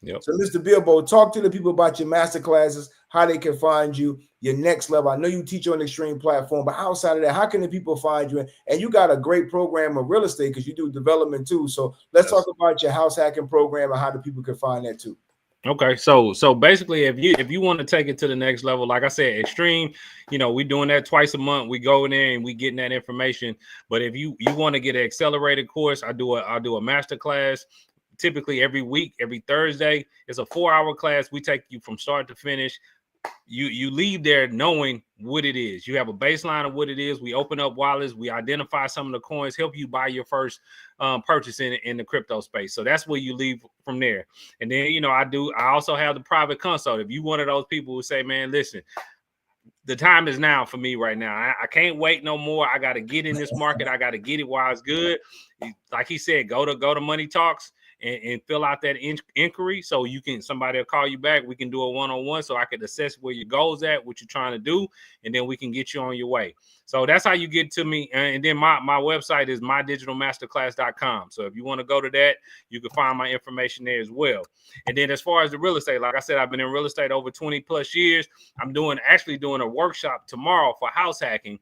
Yep. So, Mr. Bilbo, talk to the people about your master classes, how they can find you, your next level. I know you teach on Extreme platform, but outside of that, how can the people find you? And you got a great program of real estate because you do development too. So let's talk about your house hacking program and how the people can find that too. Okay, so basically, if you want to take it to the next level, like I said, Extreme, we're doing that twice a month. We go in there and we getting that information. But if you want to get an accelerated course, I'll do a master class. Typically every week, every Thursday. It's a 4-hour class. We take you from start to finish. You leave there knowing what it is. You have a baseline of what it is. We open up wallets. We identify some of the coins, help you buy your first purchase in the crypto space. So that's where you leave from there. And then, I also have the private consult. If you one of those people who say, man, listen, the time is now for me right now. I can't wait no more. I got to get in this market. I got to get it while it's good. Like he said, go to Money Talks and fill out that inquiry so somebody will call you back. We can do a one-on-one so I can assess where your goals at, what you're trying to do, and then we can get you on your way. So that's how you get to me. And then my website is mydigitalmasterclass.com. So if you want to go to that, you can find my information there as well. And then as far as the real estate, like I said, I've been in real estate over 20 plus years. I'm actually doing a workshop tomorrow for house hacking.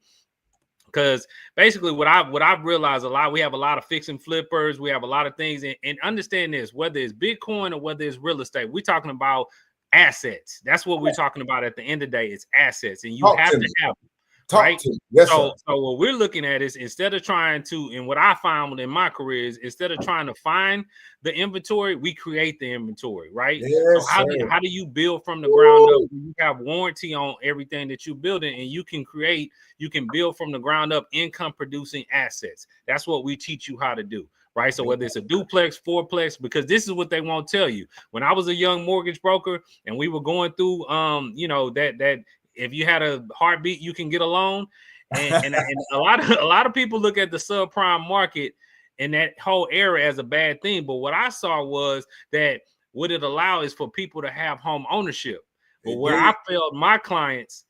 Because basically what I've realized we have a lot of fix and flippers. We have a lot of things. And understand this, whether it's Bitcoin or whether it's real estate, we're talking about assets. That's what we're talking about at the end of the day. It's assets. And you have to have them. Right. Yes, so what we're looking at is, instead of trying to, and what I found in my career is, instead of trying to find the inventory, we create the inventory, right? Yes, so how do you build from the ground up? You have warranty on everything that you're building, and you can build from the ground up income producing assets. That's what we teach you how to do. Right. So whether it's a duplex, fourplex, because this is what they won't tell you. When I was a young mortgage broker and we were going through, that if you had a heartbeat, you can get a loan. And a lot of people look at the subprime market and that whole era as a bad thing. But what I saw was that what it allowed is for people to have home ownership. But where I failed my clients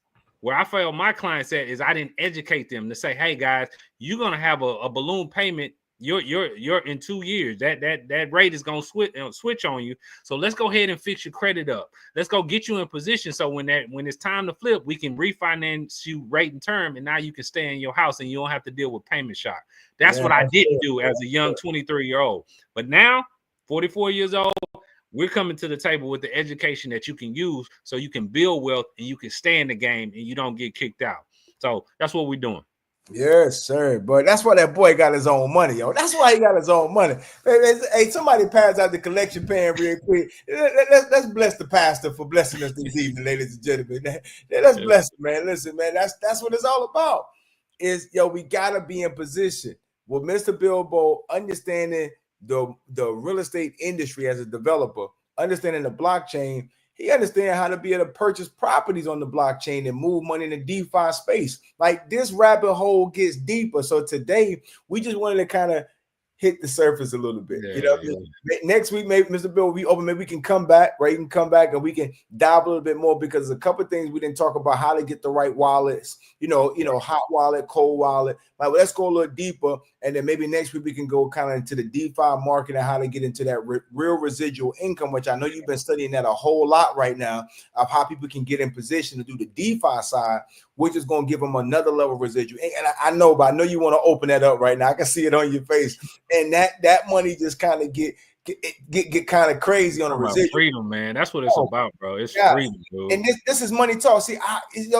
at is I didn't educate them to say, hey guys, you're gonna have a balloon payment. You're in 2 years. That rate is gonna switch on you. So let's go ahead and fix your credit up. Let's go get you in position so when it's time to flip, we can refinance you rate and term, and now you can stay in your house and you don't have to deal with payment shock. That's what I didn't do as a young 23-year-old. But now, 44 years old, we're coming to the table with the education that you can use so you can build wealth and you can stay in the game and you don't get kicked out. So that's what we're doing. Yes, sir. But that's why that boy got his own money, yo. That's why he got his own money. Hey, somebody pass out the collection pan real quick. Let's bless the pastor for blessing us this evening, ladies and gentlemen. Let's bless him, man. Listen, man, that's what it's all about. We gotta be in position. Well, Mr. Bilbo, understanding the real estate industry as a developer, understanding the blockchain, He understands how to be able to purchase properties on the blockchain and move money in the DeFi space. Like, this rabbit hole gets deeper. So today we just wanted to kind of hit the surface a little bit. Next week, maybe Mr. Bill will be open. Maybe we can come back, right? You can come back and we can dive a little bit more, because there's a couple of things we didn't talk about, how to get the right wallets, hot wallet, cold wallet. Like, let's go a little deeper, and then maybe next week we can go kind of into the DeFi market and how to get into that real residual income, which I know you've been studying that a whole lot right now, of how people can get in position to do the DeFi side, which is going to give them another level of residual. And I know, but I know you want to open that up right now. I can see it on your face. And that money just kind of get kind of crazy on the residual. Freedom, man. That's what it's about, bro. It's freedom, dude. And this is money talk. See,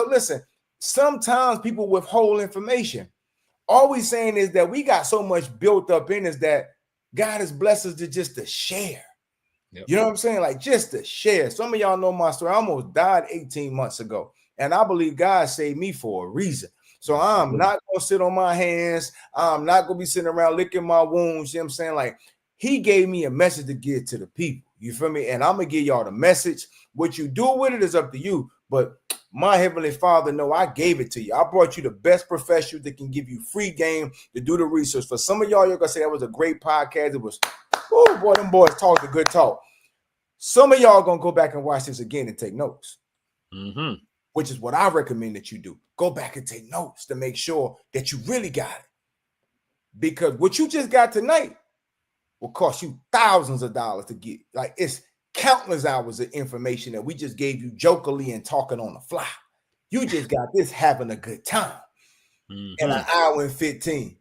listen, sometimes people withhold information. All we saying is that we got so much built up in us that God has blessed us to share. Yep. You know what I'm saying? Like, just to share. Some of y'all know my story. I almost died 18 months ago. And I believe God saved me for a reason. So I'm not going to sit on my hands. I'm not going to be sitting around licking my wounds. You know what I'm saying? Like, he gave me a message to give to the people. You feel me? And I'm going to give y'all the message. What you do with it is up to you. But my Heavenly Father, no, I gave it to you. I brought you the best professional that can give you free game to do the research. For some of y'all, you're going to say that was a great podcast. It was, oh boy, them boys talked a good talk. Some of y'all going to go back and watch this again and take notes. Mm-hmm. Which is what I recommend that you do. Go back and take notes to make sure that you really got it. Because what you just got tonight will cost you thousands of dollars to get. Like, it's countless hours of information that we just gave you jokingly and talking on the fly. You just got this having a good time in an hour and 15.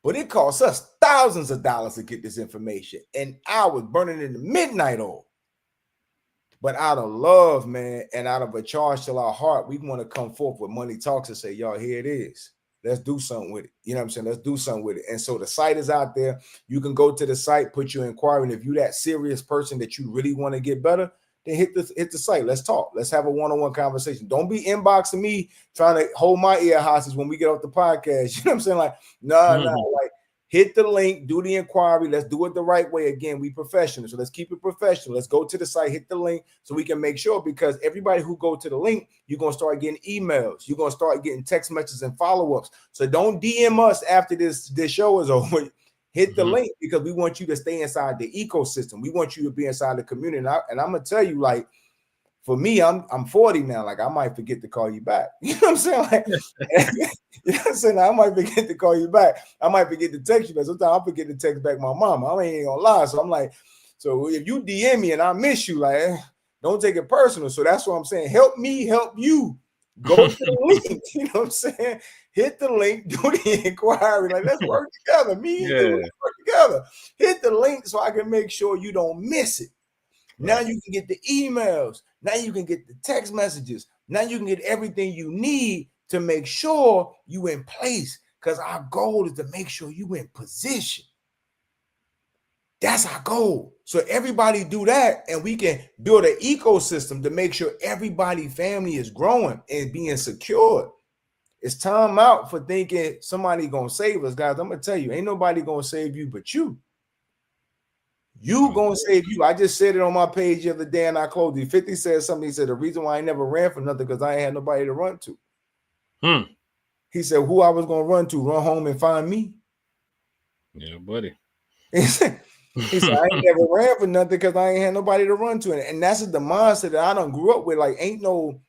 But it costs us thousands of dollars to get this information. And hours burning in the midnight oil. But out of love, man, and out of a charge to our heart, we want to come forth with Money Talks and say, y'all, here it is. Let's do something with it. You know what I'm saying? Let's do something with it. And so the site is out there. You can go to the site, put your inquiry. And if you're that serious person that you really want to get better, then hit the site. Let's talk. Let's have a one-on-one conversation. Don't be inboxing me trying to hold my ear hostage when we get off the podcast. You know what I'm saying? Like, no, like, hit the link, do the inquiry. Let's do it the right way. Again, we professional. So let's keep it professional. Let's go to the site, hit the link so we can make sure, because everybody who go to the link, you're going to start getting emails. You're going to start getting text messages and follow-ups. So don't DM us after this show is over. Hit the link, because we want you to stay inside the ecosystem. We want you to be inside the community. And I'm going to tell you, like, for me, I'm 40 now. Like, I might forget to call you back. You know what I'm saying? Like, you know what I'm saying? I might forget to call you back. I might forget to text you back. Sometimes I forget to text back my mom. I ain't gonna lie. So I'm like, so if you DM me and I miss you, like, don't take it personal. So that's what I'm saying. Help me help you. Go to the link. You know what I'm saying? Hit the link, do the inquiry. Like, let's work together. Me and you, let's work together. Hit the link so I can make sure you don't miss it. Now you can get the emails. Now you can get the text messages. Now you can get everything you need to make sure you in place, because our goal is to make sure you in position. That's our goal. So everybody do that, and we can build an ecosystem to make sure everybody's family is growing and being secured. It's time out for thinking somebody gonna save us, guys. I'm gonna tell you, ain't nobody gonna save you but you. You gonna save you. I just said it on my page the other day, and I closed it. 50 said something. He said the reason why I never ran for nothing because I ain't had nobody to run to. He said who I was gonna run home and find me. Yeah, buddy. He said I ain't never ran for nothing because I ain't had nobody to run to, and that's the mindset that I done grew up with. Like, ain't no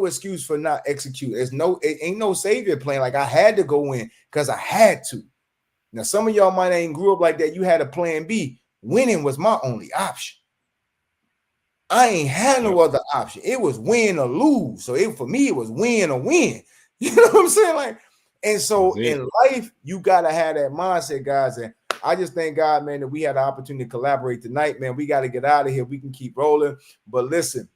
excuse for not execute. It ain't no savior plan. Like, I had to go in because I had to. Now some of y'all might ain't grew up like that. You had a plan B. Winning was my only option. I ain't had no other option. It was win or lose. So for me, it was win or win. You know what I'm saying? Like, and so in life, you gotta have that mindset, guys. And I just thank God, man, that we had the opportunity to collaborate tonight, man. We got to get out of here. We can keep rolling. But listen,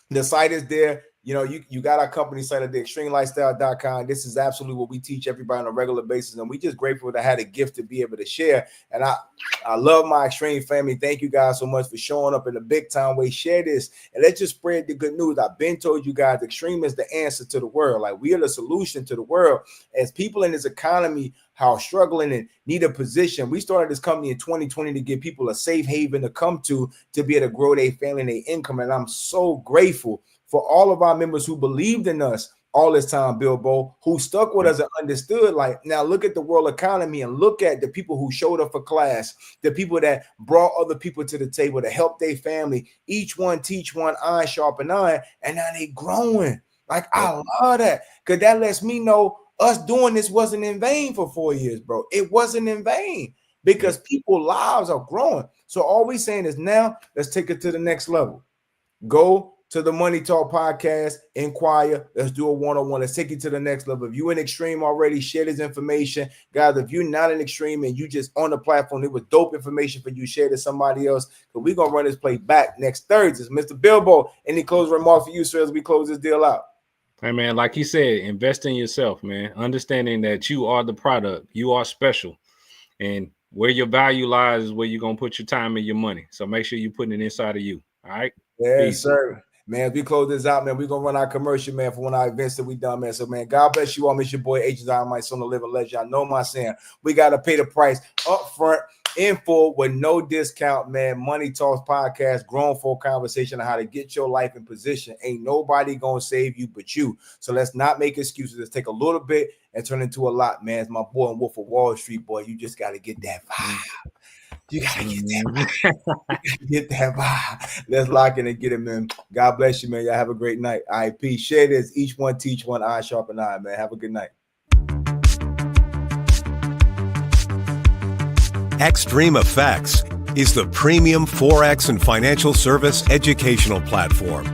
the site is there. You know, you got our company site at theextremelifestyle.com. This is absolutely what we teach everybody on a regular basis. And we just grateful to have a gift to be able to share. And I love my Extreme family. Thank you guys so much for showing up in a big time way. Share this and let's just spread the good news. I've been told you guys, Extreme is the answer to the world. Like, we are the solution to the world. As people in this economy how struggling and need a position, we started this company in 2020 to give people a safe haven to come to be able to grow their family and their income. And I'm so grateful for all of our members who believed in us all this time, Bilbo, who stuck with us and understood. Like, now look at the world economy and look at the people who showed up for class, the people that brought other people to the table to help their family. Each one teach one, iron sharpen iron, and now they growing. Like, I love that, because that lets me know us doing this wasn't in vain for 4 years, bro. It wasn't in vain because people's lives are growing. So all we saying is now let's take it to the next level. Go to the Money Talk podcast, inquire. Let's do a one-on-one. Let's take you to the next level. If you're in Extreme already, share this information. Guys, if you're not in Extreme and you just on the platform, it was dope information for you, share to somebody else, because we're going to run this play back next Thursday. Mr. Bilbo, any closing remarks for you, sir, as we close this deal out? Hey, man, like he said, invest in yourself, man. Understanding that you are the product. You are special. And where your value lies is where you're going to put your time and your money. So make sure you're putting it inside of you. All right? Yes, Peace. sir. Man, as we close this out, man, we're going to run our commercial, man, for one of our events that we done, man. So, man, God bless you all. It's your boy, Agent Dynamite, son of living legend. I know my saying. We got to pay the price up front, in full, with no discount, man. Money Talks podcast, grown folk conversation on how to get your life in position. Ain't nobody going to save you but you. So let's not make excuses. Let's take a little bit and turn into a lot, man. It's my boy and Wolf of Wall Street, boy. You just got to get that vibe. You gotta get that vibe. Get that vibe. Let's lock in and get it, man. God bless you, man. Y'all have a great night. All right, peace. Share this. Each one teach one, eye sharpen eye, man. Have a good night. Extreme Effects is the premium Forex and financial service educational platform.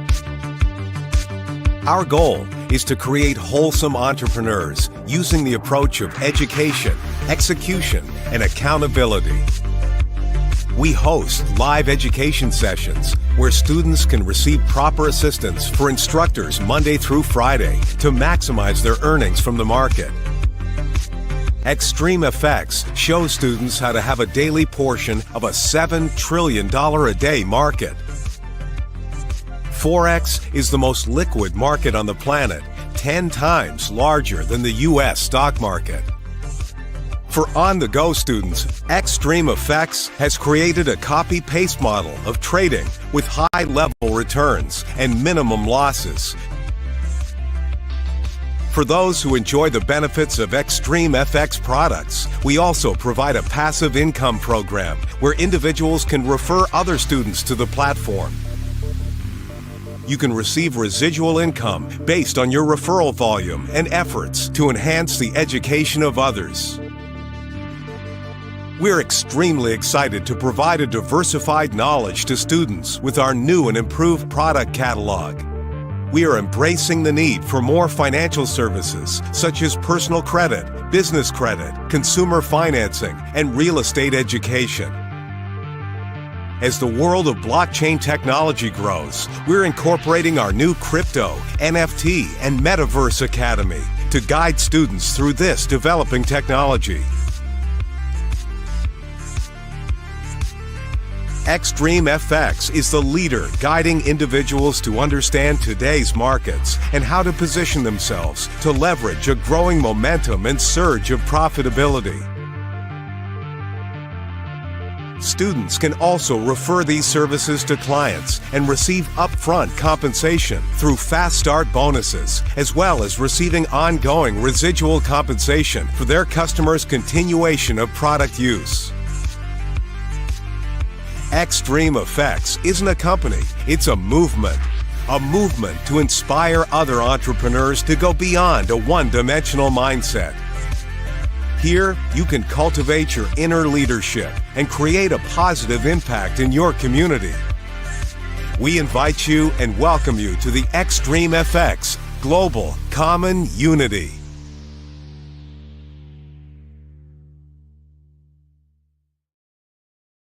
Our goal is to create wholesome entrepreneurs using the approach of education, execution, and accountability. We host live education sessions where students can receive proper assistance for instructors Monday through Friday to maximize their earnings from the market. Extreme Effects shows students how to have a daily portion of a $7 trillion a day market. Forex is the most liquid market on the planet, 10 times larger than the U.S. stock market. For on-the-go students, Extreme Effects has created a copy-paste model of trading with high-level returns and minimum losses. For those who enjoy the benefits of Extreme FX products, we also provide a passive income program where individuals can refer other students to the platform. You can receive residual income based on your referral volume and efforts to enhance the education of others. We're extremely excited to provide a diversified knowledge to students with our new and improved product catalog. We are embracing the need for more financial services such as personal credit, business credit, consumer financing, and real estate education. As the world of blockchain technology grows, we're incorporating our new crypto, NFT, and metaverse academy to guide students through this developing technology. Extreme FX is the leader guiding individuals to understand today's markets and how to position themselves to leverage a growing momentum and surge of profitability. Students can also refer these services to clients and receive upfront compensation through fast start bonuses, as well as receiving ongoing residual compensation for their customers' continuation of product use. Extreme Effects isn't a company, it's a movement to inspire other entrepreneurs to go beyond a one-dimensional mindset. Here, you can cultivate your inner leadership and create a positive impact in your community. We invite you and welcome you to the Extreme FX Global Common Unity.